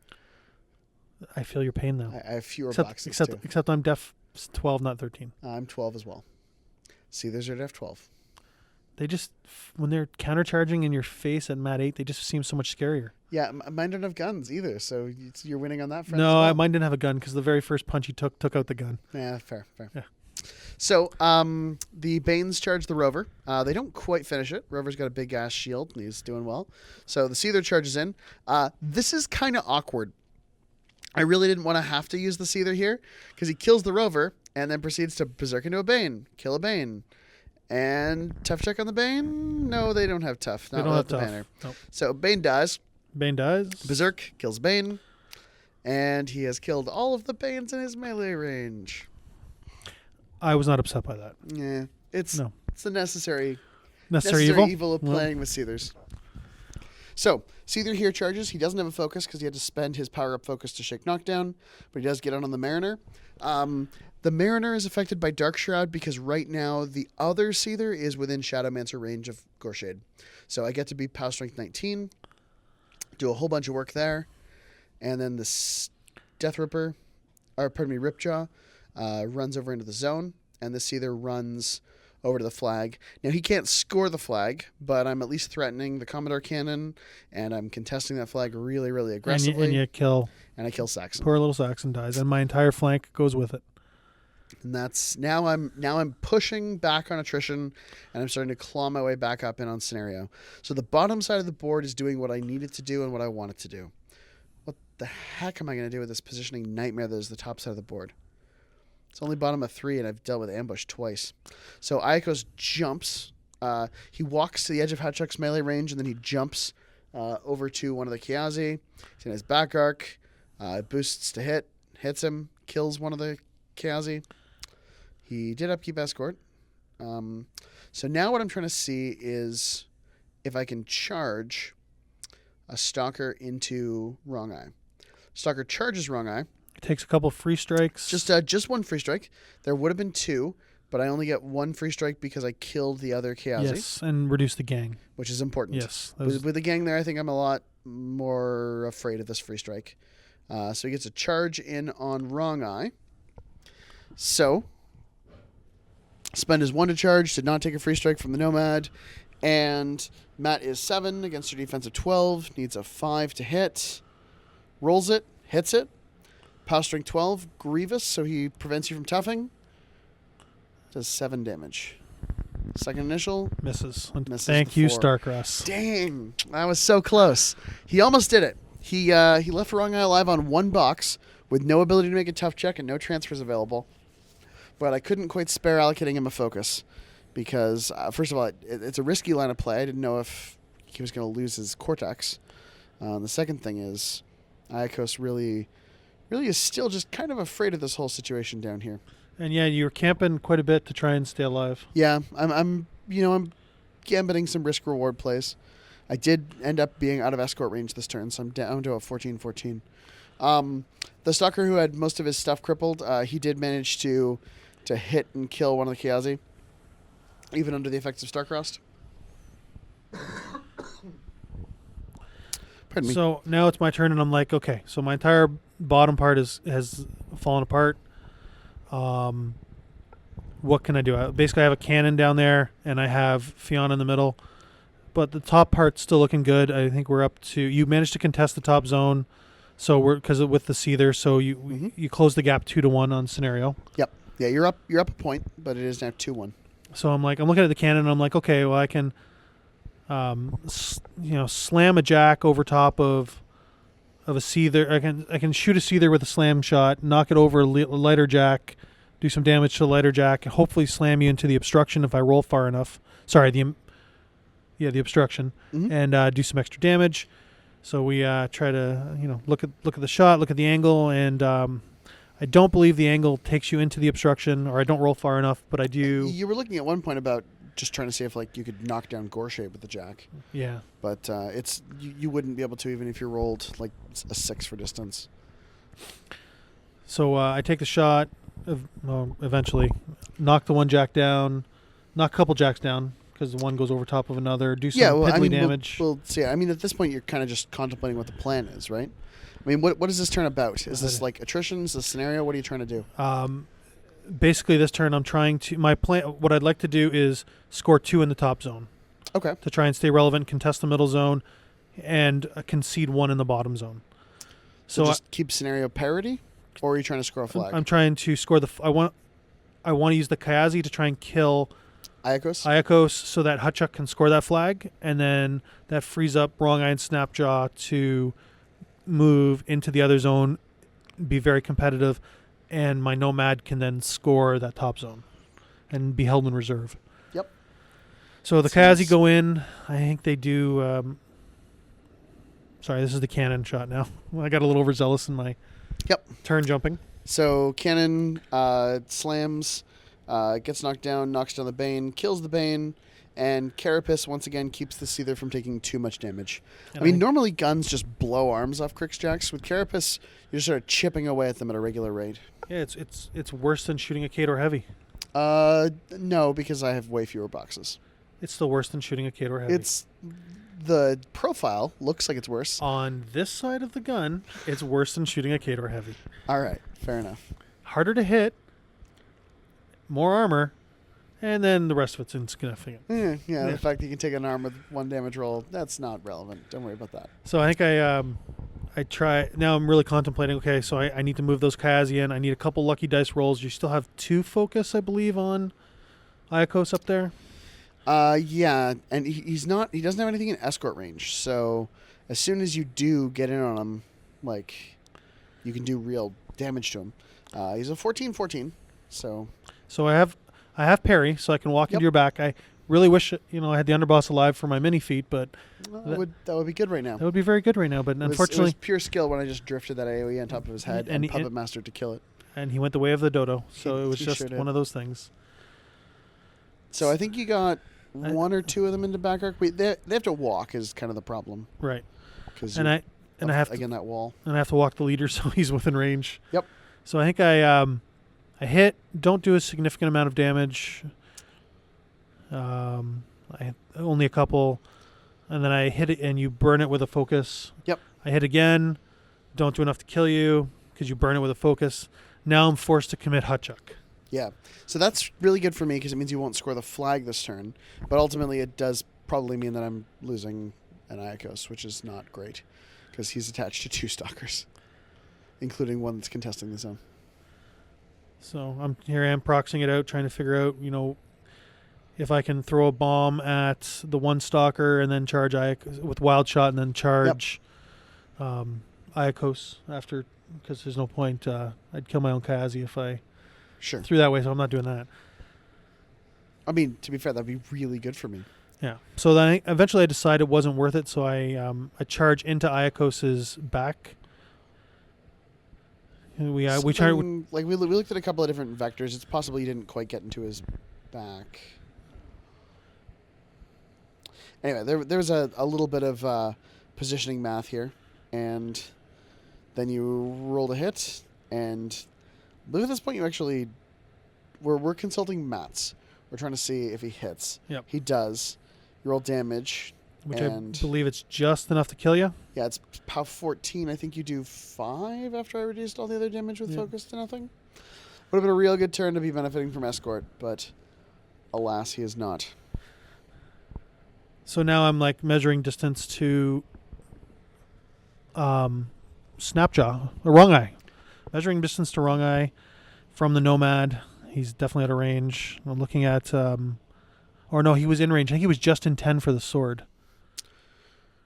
I feel your pain, though. I have fewer boxes, too. Except I'm def 12, not 13. I'm 12 as well. Seethers are def 12. They just, when they're countercharging in your face at mat 8, they just seem so much scarier. Yeah, mine don't have guns either, so you're winning on that front. No, as well? mine didn't have a gun, because the very first punch he took out the gun. Yeah, fair. Yeah. So the Banes charge the Rover. They don't quite finish it. Rover's got a big ass shield, and he's doing well. So the Seether charges in. This is kind of awkward. I really didn't want to have to use the Seether here, because he kills the Rover, and then proceeds to Berserk into a Bane, kill a Bane. And tough check on the Bane? No, they don't have tough. Not without the banner. Nope. So Bane dies. Bane dies. Berserk kills Bane. And he has killed all of the Banes in his melee range. I was not upset by that. Yeah. It's the necessary evil of playing with Seethers. So, Seether here charges. He doesn't have a focus because he had to spend his power-up focus to shake knockdown, but he does get on the Mariner. The Mariner is affected by Dark Shroud because right now the other Seether is within Shadowmancer range of Goreshade. So I get to be Power Strength 19, do a whole bunch of work there, and then this Ripjaw runs over into the zone, and the Seether runs over to the flag. Now, he can't score the flag, but I'm at least threatening the Commodore Cannon, and I'm contesting that flag really, really aggressively. And you kill. And I kill Saxon. Poor little Saxon dies, and my entire flank goes with it. And that's now I'm pushing back on attrition, and I'm starting to claw my way back up in on scenario. So the bottom side of the board is doing what I need it to do and what I want it to do. What the heck am I going to do with this positioning nightmare that is the top side of the board? It's only bottom of 3, and I've dealt with ambush twice. So Iakos jumps. He walks to the edge of Hatchuk's melee range, and then he jumps over to one of the Kiazi. He's in his back arc. Boosts to hit. Hits him. Kills one of the Kiazi. He did upkeep escort. So now what I'm trying to see is if I can charge a Stalker into Wrong Eye. Stalker charges Wrong Eye. Takes a couple free strikes. Just one free strike. There would have been 2, but I only get 1 free strike because I killed the other Kiazi. Yes, and reduce the gang. Which is important. Yes. With the gang there, I think I'm a lot more afraid of this free strike. So he gets a charge in on Wrong Eye. So, spend his 1 to charge, did not take a free strike from the Nomad. And Matt is 7 against your defense of 12. Needs a 5 to hit. Rolls it, hits it. Power Strength 12, Grievous, so he prevents you from toughing. Does 7 damage. Second initial. Misses. Misses Thank the you, 4. Starcross. Dang. I was so close. He almost did it. He left Wrong Eye alive on 1 box with no ability to make a tough check and no transfers available. But I couldn't quite spare allocating him a focus because, first of all, it's a risky line of play. I didn't know if he was going to lose his Cortex. The second thing is, Iacos really is still just kind of afraid of this whole situation down here. And yeah, you were camping quite a bit to try and stay alive. Yeah, I'm gambiting some risk reward plays. I did end up being out of escort range this turn, so I'm down to a 14-14. The stalker who had most of his stuff crippled, he did manage to hit and kill one of the Kiazi, even under the effects of Starcrossed. Pardon me. So now it's my turn, and I'm like, okay, so my entire bottom part has fallen apart. What can I do? Basically, I have a cannon down there, and I have Fiona in the middle. But the top part's still looking good. I think we're up to... You managed to contest the top zone, so because with the Seether, so you close the gap 2-1 on scenario. Yep. Yeah, you're up a point, but it is now 2-1. So I'm looking at the cannon, and I'm like, okay, well, I can, slam a jack over top of a Seether. I can shoot a Seether with a slam shot, knock it over a lighter jack, do some damage to the lighter jack, and hopefully slam you into the obstruction if I roll far enough. Sorry, the obstruction, and do some extra damage. So we try to look at the shot, look at the angle, and I don't believe the angle takes you into the obstruction, or I don't roll far enough, but I do. You were looking at one point about just trying to see if you could knock down Goreshade with the jack. Yeah. But it's you wouldn't be able to even if you rolled a 6 for distance. So I take the shot, eventually knock the one jack down, knock a couple jacks down because the one goes over top of another, do some piddly damage. We'll see. I mean, at this point, you're kind of just contemplating what the plan is, right? I mean, what is this turn about? Is this attrition? Is this scenario? What are you trying to do? Basically, this turn I'm trying to... My plan... What I'd like to do is score 2 in the top zone. Okay. To try and stay relevant, contest the middle zone, and concede 1 in the bottom zone. So just keep scenario parity? Or are you trying to score a flag? I'm trying to score the... I want to use the Kiazi to try and kill... Iacos, so that Hutchuk can score that flag, and then that frees up Wrong Eye and Snapjaw to move into the other zone, be very competitive, and my Nomad can then score that top zone and be held in reserve. Yep. So the Kiazi go in. I think they do... sorry, this is the cannon shot now. I got a little overzealous in my turn jumping. So cannon slams... gets knocked down, knocks down the Bane, kills the Bane, and Carapace once again keeps the Seether from taking too much damage. I mean, normally guns just blow arms off Crixjacks. With Carapace, you're just sort of chipping away at them at a regular rate. Yeah, it's worse than shooting a Kador Heavy. No, because I have way fewer boxes. It's still worse than shooting a Kador Heavy. The profile looks like it's worse. On this side of the gun, it's worse than shooting a Kador Heavy. All right, fair enough. Harder to hit. More armor, and then the rest of it's insignificant. Yeah, the fact that you can take an arm with 1 damage roll, that's not relevant. Don't worry about that. So I think I try... Now I'm really contemplating, okay, so I need to move those Kiazi in. I need a couple lucky dice rolls. You still have 2 focus, I believe, on Iacos up there? Yeah, and he doesn't have anything in escort range, so as soon as you do get in on him, you can do real damage to him. He's a 14-14, so... So I have parry, so I can walk into your back. I really wish I had the underboss alive for my mini feat, but that would be good right now. That would be very good right now, but unfortunately, it was pure skill when I just drifted that AOE on top of his head and Puppet Master to kill it. And he went the way of the dodo, so it was just one of those things. So I think you got 1 or 2 of them into back arc. They have to walk is kind of the problem, right? I have to, that wall, and I have to walk the leader so he's within range. Yep. So I think I hit, don't do a significant amount of damage. Only a couple. And then I hit it and you burn it with a focus. Yep. I hit again, don't do enough to kill you because you burn it with a focus. Now I'm forced to commit Hutchuk. Yeah. So that's really good for me because it means you won't score the flag this turn. But ultimately it does probably mean that I'm losing an Iacos, which is not great because he's attached to 2 stalkers, including one that's contesting the zone. So I am proxying it out, trying to figure out, if I can throw a bomb at the one stalker and then charge with wild shot and then charge Iacos after, because there's no point. I'd kill my own Kazi if I threw that way, so I'm not doing that. I mean, to be fair, that'd be really good for me. Yeah. So then eventually I decided it wasn't worth it, so I charge into Iacos's back. We tried. We looked at a couple of different vectors. It's possible you didn't quite get into his back. Anyway, there's a little bit of positioning math here, and then you rolled a hit, and look at this point. You actually we're consulting Matt's. We're trying to see if he hits. Yep. He does. You roll damage. Which I believe it's just enough to kill you. Yeah, it's POW 14. I think you do 5 after I reduced all the other damage with focus to nothing. Would have been a real good turn to be benefiting from Escort, but alas, he is not. So now I'm measuring distance to Snapjaw, or Wrong Eye. Measuring distance to Wrong Eye from the Nomad. He's definitely out of range. I'm looking at... or no, he was in range. I think he was just in 10 for the sword.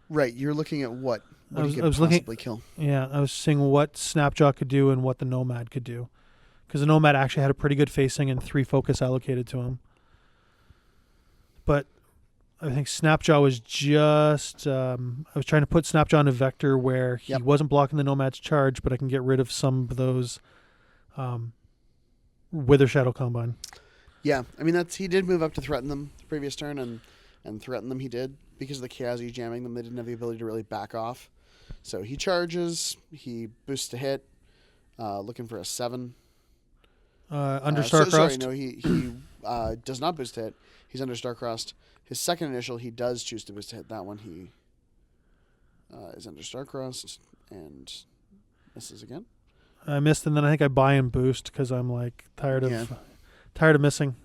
Right, you're looking at what I he could possibly kill. Yeah, I was seeing what Snapjaw could do and what the Nomad could do. Because the Nomad actually had a pretty good facing and 3 focus allocated to him. But I think Snapjaw was just... I was trying to put Snapjaw in a vector where he wasn't blocking the Nomad's charge, but I can get rid of some of those Wither Shadow Combine. Yeah, I mean, he did move up to threaten them the previous turn, and threaten them he did. Because of the Kazi jamming them, they didn't have the ability to really back off. So he charges, he boosts to hit, looking for a 7. Under Starcrossed? Sorry, no, he does not boost to hit. He's under Starcrossed. His second initial, he does choose to boost to hit. That one, he is under Starcrossed and misses again. I missed, and then I think I buy and boost because I'm tired of missing.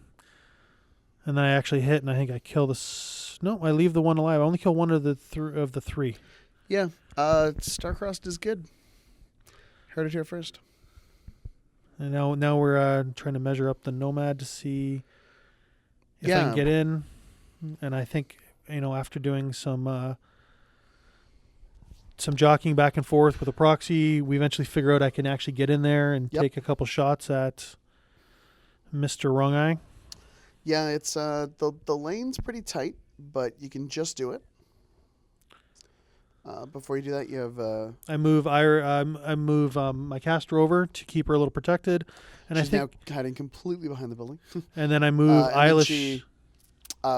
And then I actually hit, and I think I kill this. No, I leave the one alive. I only kill one of the 3. Yeah, Starcrossed is good. Heard it here first. And now we're trying to measure up the Nomad to see if I can get in. And I think after doing some jockeying back and forth with a proxy, we eventually figure out I can actually get in there and take a couple shots at Mr. Wrong Eye. Yeah, it's the lane's pretty tight, but you can just do it. Before you do that, you have. I move my caster over to keep her a little protected, and she's now hiding completely behind the building. And then I move Eilish.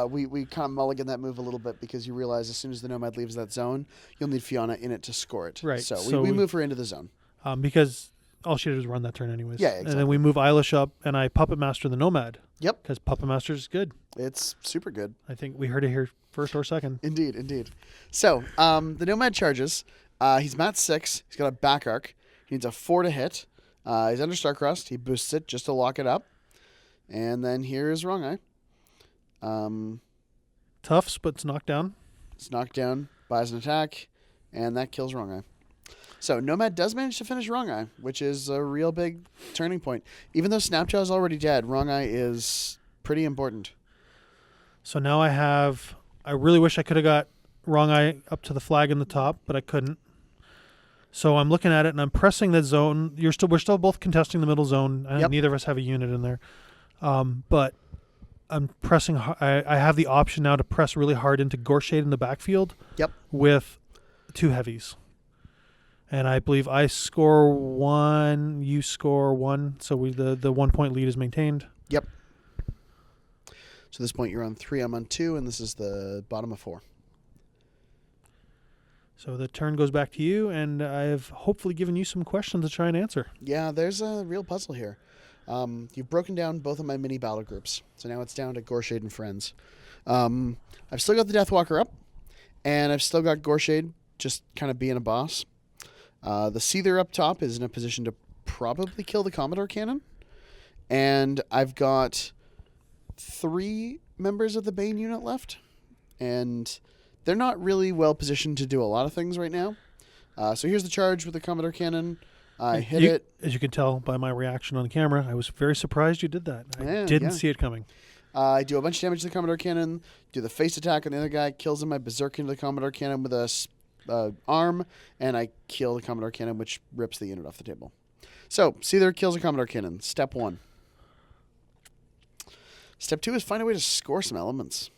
We kind of mulligan that move a little bit because you realize as soon as the Nomad leaves that zone, you'll need Fiona in it to score it. Right. So we move her into the zone. Because all she did was run that turn anyways. Yeah, exactly. And then we move Eilish up, and I Puppet Master the Nomad. Yep. Because Puppet Master is good. It's super good. I think we heard it here first or second. Indeed. So the Nomad charges. He's mat 6. He's got a back arc. He needs a 4 to hit. He's under Starcrossed. He boosts it just to lock it up. And then here's Wrong Eye. Toughs, but it's knocked down. It's knocked down, buys an attack, and that kills Wrong Eye. So Nomad does manage to finish Wrong Eye, which is a real big turning point. Even though Snapjaw is already dead, Wrong Eye is pretty important. So now I really wish I could have got Wrong Eye up to the flag in the top, but I couldn't. So I'm looking at it and I'm pressing the zone. We're still both contesting the middle zone. Neither of us have a unit in there. But I'm pressing. I have the option now to press really hard into Goreshade in the backfield. Yep. With 2 heavies. And I believe I score 1, you score 1, so the 1 point lead is maintained. Yep. So at this point you're on 3, I'm on 2, and this is the bottom of 4. So the turn goes back to you, and I've hopefully given you some questions to try and answer. Yeah, there's a real puzzle here. You've broken down both of my mini battle groups, so now it's down to Goreshade and friends. I've still got the Deathwalker up, and I've still got Goreshade just kind of being a boss. The Seether up top is in a position to probably kill the Commodore Cannon. And I've got 3 members of the Bane unit left. And they're not really well positioned to do a lot of things right now. So here's the charge with the Commodore Cannon. I hit it. As you can tell by my reaction on the camera, I was very surprised you did that. I didn't see it coming. I do a bunch of damage to the Commodore Cannon, do the face attack on the other guy, kills him. I berserk into the Commodore Cannon with a arm, and I kill the Commodore Cannon, which rips the unit off the table. So, Seether kills a Commodore Cannon. Step 1. Step 2 is find a way to score some elements.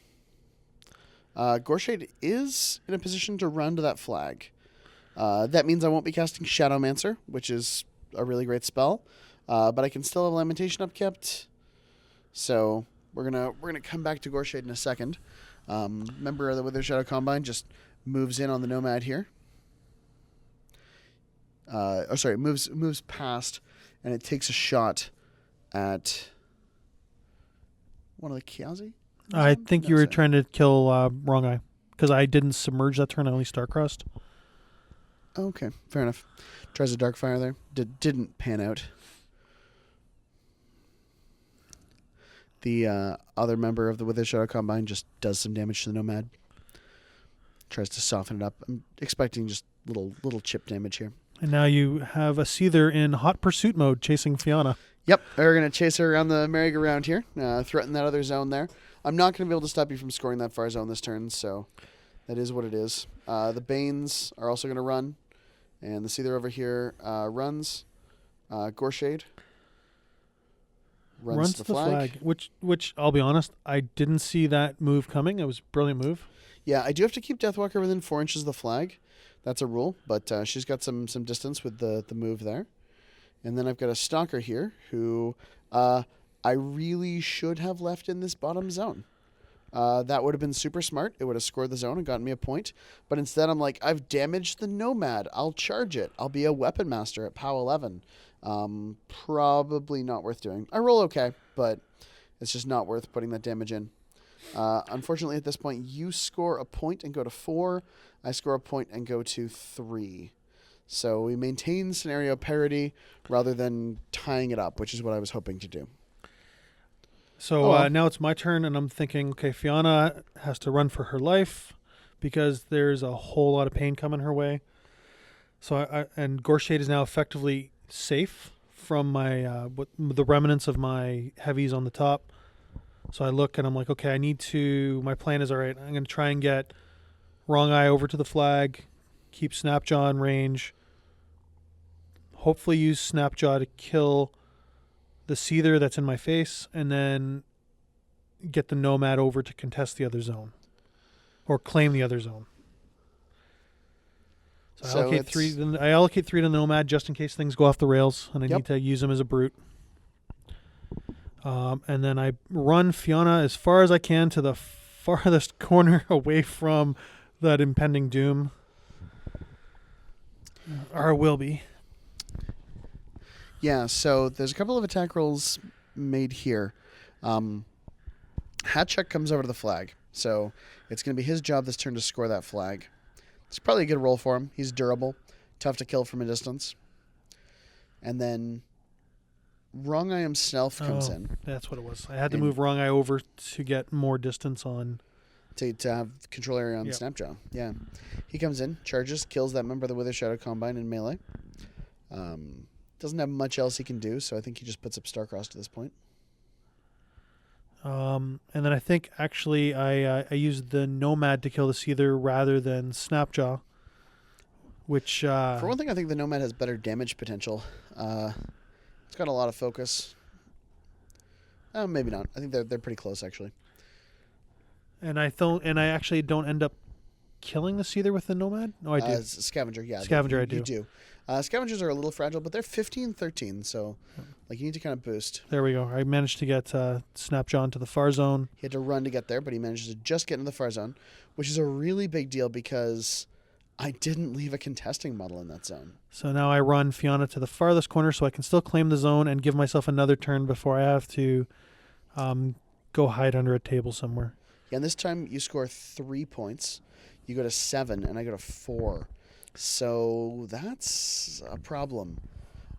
Goreshade is in a position to run to that flag. That means I won't be casting Shadowmancer, which is a really great spell, but I can still have Lamentation upkept. So we're gonna come back to Goreshade in a second. Member of the Wither Shadow Combine just moves in on the Nomad here. Moves past, and it takes a shot at one of the Kiazi. I think you were trying to kill Wrong Eye because I didn't submerge that turn. I only Starcrossed. Okay, fair enough. Tries a Darkfire there. Didn't pan out. The other member of the Wither Shadow Combine just does some damage to the Nomad. Tries to soften it up. I'm expecting just little chip damage here. And now you have a Seether in hot pursuit mode chasing Fiona. Yep, we're going to chase her around the merry-go-round here, threaten that other zone there. I'm not going to be able to stop you from scoring that far zone this turn, so that is what it is. The Banes are also going to run, and the Seether over here runs. Goreshade runs to the flag. Which, I'll be honest, I didn't see that move coming. It was a brilliant move. Yeah, I do have to keep Deathwalker within 4 inches of the flag. That's a rule, but she's got some distance with the move there. And then I've got a Stalker here who I really should have left in this bottom zone. That would have been super smart. It would have scored the zone and gotten me a point. But instead I'm like, I've damaged the Nomad. I'll charge it. I'll be a Weapon Master at POW 11. Probably not worth doing. I roll okay, but it's just not worth putting that damage in. Unfortunately, at this point, you score a point and go to 4. I score a point and go to 3. So we maintain scenario parity rather than tying it up, which is what I was hoping to do. So now it's my turn, and I'm thinking, okay, Fiona has to run for her life because there's a whole lot of pain coming her way. So and Goreshade is now effectively safe from my the remnants of my heavies on the top. So I look and I'm like, okay, my plan is all right. I'm going to try and get Wrong Eye over to the flag, keep Snapjaw in range, hopefully use Snapjaw to kill the Seether that's in my face, and then get the Nomad over to contest the other zone or claim the other zone. So I allocate 3 to the Nomad just in case things go off the rails and I need to use them as a brute. And then I run Fiona as far as I can to the farthest corner away from that impending doom. Or will be. Yeah, so there's a couple of attack rolls made here. Hatchuk comes over to the flag, so it's going to be his job this turn to score that flag. It's probably a good roll for him. He's durable, tough to kill from a distance. And then Wrong Eye himself comes in. That's what it was. I had to move Wrong Eye over to get more distance on. To have control area on the Snapjaw. Yeah. He comes in, charges, kills that member of the Wither Shadow Combine in melee. Doesn't have much else he can do, so I think he just puts up Starcross to this point. And then I think actually I used the Nomad to kill the Seether rather than Snapjaw, which... For one thing, I think the Nomad has better damage potential. It's got a lot of focus. Maybe not. I think they're pretty close, actually. And I actually don't end up killing the Seether with the Nomad? No, I do. Scavenger, yeah. Scavenger, I do. You do. Scavengers are a little fragile, but they're 15-13, so you need to kind of boost. There we go. I managed to get Snapjaw into the far zone. He had to run to get there, but he managed to just get into the far zone, which is a really big deal because I didn't leave a contesting model in that zone. So now I run Fiona to the farthest corner so I can still claim the zone and give myself another turn before I have to go hide under a table somewhere. Yeah, and this time you score 3 points. You go to 7, and I go to 4. So that's a problem.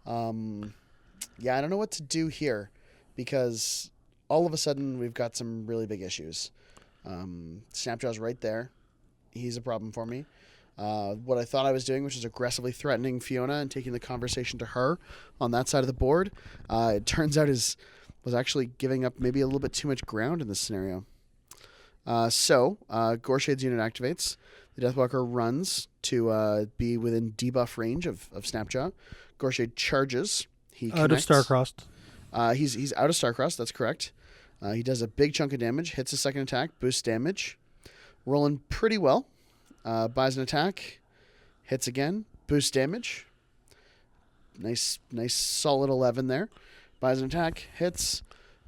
Yeah, I don't know what to do here because all of a sudden we've got some really big issues. Snapjaw's right there. He's a problem for me. what I thought I was doing, which is aggressively threatening Fiona and taking the conversation to her on that side of the board. It turns out was actually giving up maybe a little bit too much ground in this scenario. Goreshade's unit activates. The Deathwalker runs to be within debuff range of Snapjaw. Goreshade charges. He out of Starcrossed. He's out of Starcrossed. That's correct. He does a big chunk of damage. Hits a second attack. Boosts damage. Rolling pretty well. Buys an attack. Hits again. Boosts damage. Nice solid 11 there. Buys an attack. Hits.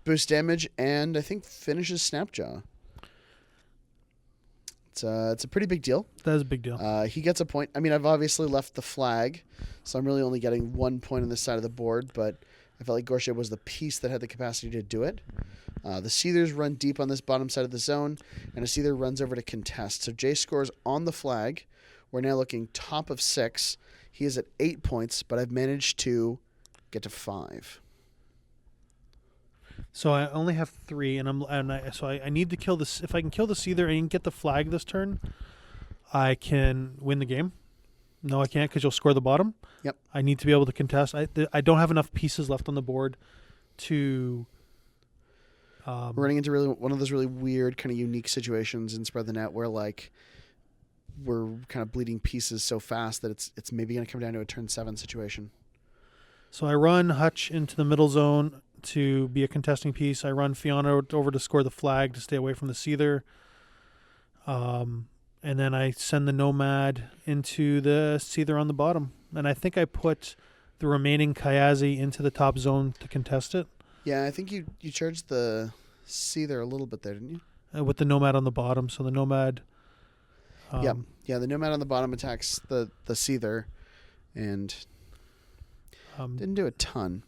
Boosts damage. And I think finishes Snapjaw. It's a pretty big deal. That is a big deal. He gets a point. I mean, I've obviously left the flag, so I'm really only getting 1 point on this side of the board, but I felt like Goreshade was the piece that had the capacity to do it. The Seethers run deep on this bottom side of the zone, and a Seether runs over to contest. So Jay scores on the flag. We're now looking top of 6. He is at 8 points, but I've managed to get to 5. So I only have 3, so I need to kill this. If I can kill the Seether and get the flag this turn, I can win the game. No, I can't because you'll score the bottom. Yep. I need to be able to contest. I don't have enough pieces left on the board to. We're running into one of those really weird, kind of unique situations in Spread the Net where like we're kind of bleeding pieces so fast that it's maybe going to come down to a turn 7 situation. So I run Hutch into the middle zone to be a contesting piece. I run Fiona over to score the flag to stay away from the Seether. And then I send the Nomad into the Seether on the bottom. And I think I put the remaining Kayazi into the top zone to contest it. Yeah, I think you charged the Seether a little bit there, didn't you? With the Nomad on the bottom. So the Nomad... Yeah, the Nomad on the bottom attacks the Seether and didn't do a ton.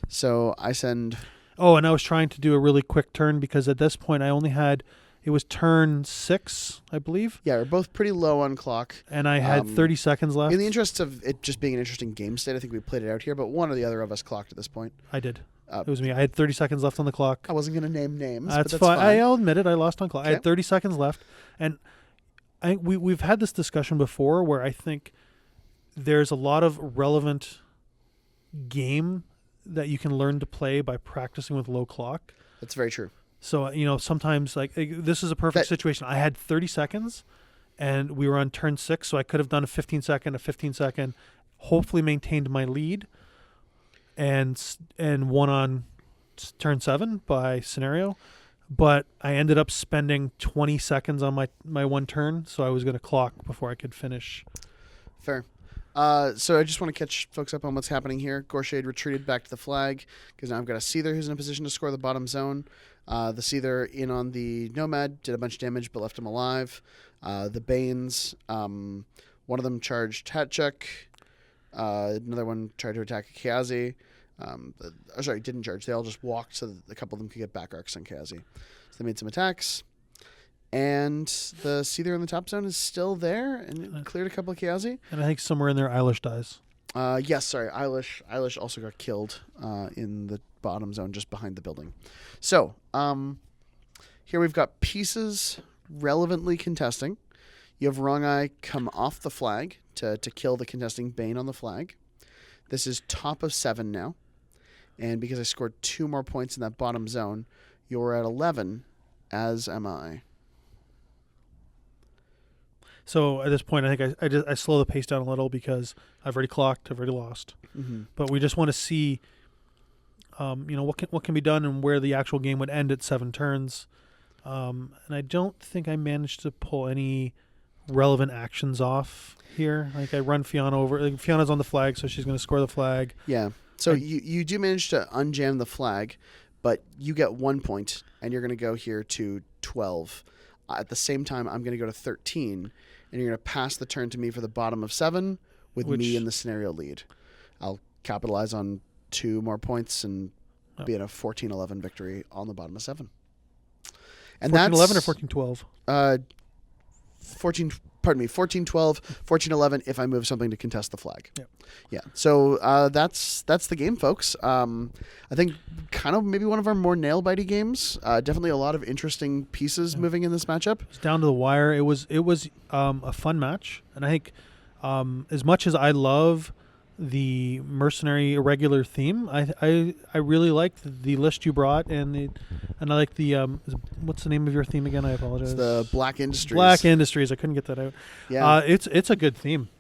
So I send... Oh, and I was trying to do a really quick turn because at this point I only had... It was turn 6, I believe. Yeah, we're both pretty low on clock. And I had 30 seconds left. In the interest of it just being an interesting game state, I think we played it out here, but one or the other of us clocked at this point. I did. It was me. I had 30 seconds left on the clock. I wasn't going to name names, That's but that's fine. fine. I'll admit it. I lost on clock. Okay. I had 30 seconds left. And we've had this discussion before where I think there's a lot of relevant game that you can learn to play by practicing with low clock. That's very true. So, sometimes like this is a perfect situation. I had 30 seconds and we were on turn 6, so I could have done a 15 second, hopefully maintained my lead and won on turn 7 by scenario. But I ended up spending 20 seconds on my one turn, so I was going to clock before I could finish. Fair. So I just want to catch folks up on what's happening here. Goreshade retreated back to the flag because now I've got a Seether who's in a position to score the bottom zone. The Seether in on the Nomad did a bunch of damage but left him alive. The Banes, one of them charged Hatchuk. Another one tried to attack a Kayazi. Didn't charge. They all just walked so that a couple of them could get back arcs on Kayazi. So they made some attacks. And the Seether in the top zone is still there and it cleared a couple of Kayazi. And I think somewhere in there Eilish dies. Yes, sorry. Eilish also got killed in the bottom zone just behind the building. So, here we've got pieces relevantly contesting. You have Wrong Eye come off the flag to kill the contesting Bane on the flag. This is top of 7 now. And because I scored 2 more points in that bottom zone, you're at 11, as am I. So at this point, I think I slow the pace down a little because I've already clocked, I've already lost. Mm-hmm. But we just want to see, what can be done and where the actual game would end at 7 turns. And I don't think I managed to pull any relevant actions off here. Like I run Fiona over. Like Fiona's on the flag, so she's going to score the flag. Yeah. So you do manage to unjam the flag, but you get 1 point, and you're going to go here to 12. At the same time, I'm going to go to 13, and you're going to pass the turn to me for the bottom of 7 with me in the scenario lead. I'll capitalize on 2 more points and be in a 14-11 victory on the bottom of 7. And 14-11 or 14-12? 14 pardon me, 14-12, 14-11 if I move something to contest the flag. Yep. Yeah. So that's the game, folks. I think kind of maybe one of our more nail-bitey games. Definitely a lot of interesting pieces moving in this matchup. It's down to the wire. It was a fun match, and I think as much as I love the mercenary irregular theme, I really liked the list you brought, and I like the what's the name of your theme again? I apologize. It's the Black Industries. Black Industries. I couldn't get that out. Yeah. It's a good theme.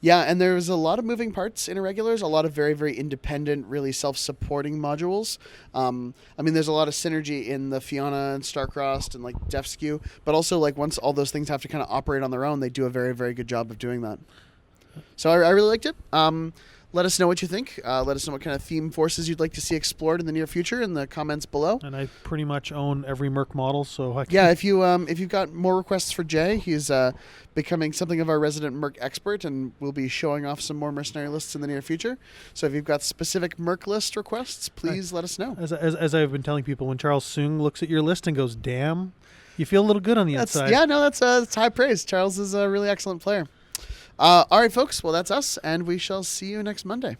Yeah, and there's a lot of moving parts in irregulars, a lot of very, very independent, really self-supporting modules. I mean, there's a lot of synergy in the Fiona and Starcrossed and like Def Skew, but also like once all those things have to kind of operate on their own, they do a very, very good job of doing that. So I really liked it. Let us know what you think. Let us know what kind of theme forces you'd like to see explored in the near future in the comments below. And I pretty much own every Merc model, so I can... Yeah, if you've got more requests for Jay, he's becoming something of our resident Merc expert, and we'll be showing off some more mercenary lists in the near future. So if you've got specific Merc list requests, please let us know. As I've been telling people, when Charles Soong looks at your list and goes, "Damn," you feel a little good on the inside. Yeah, no, that's high praise. Charles is a really excellent player. All right, folks. Well, that's us, and we shall see you next Monday.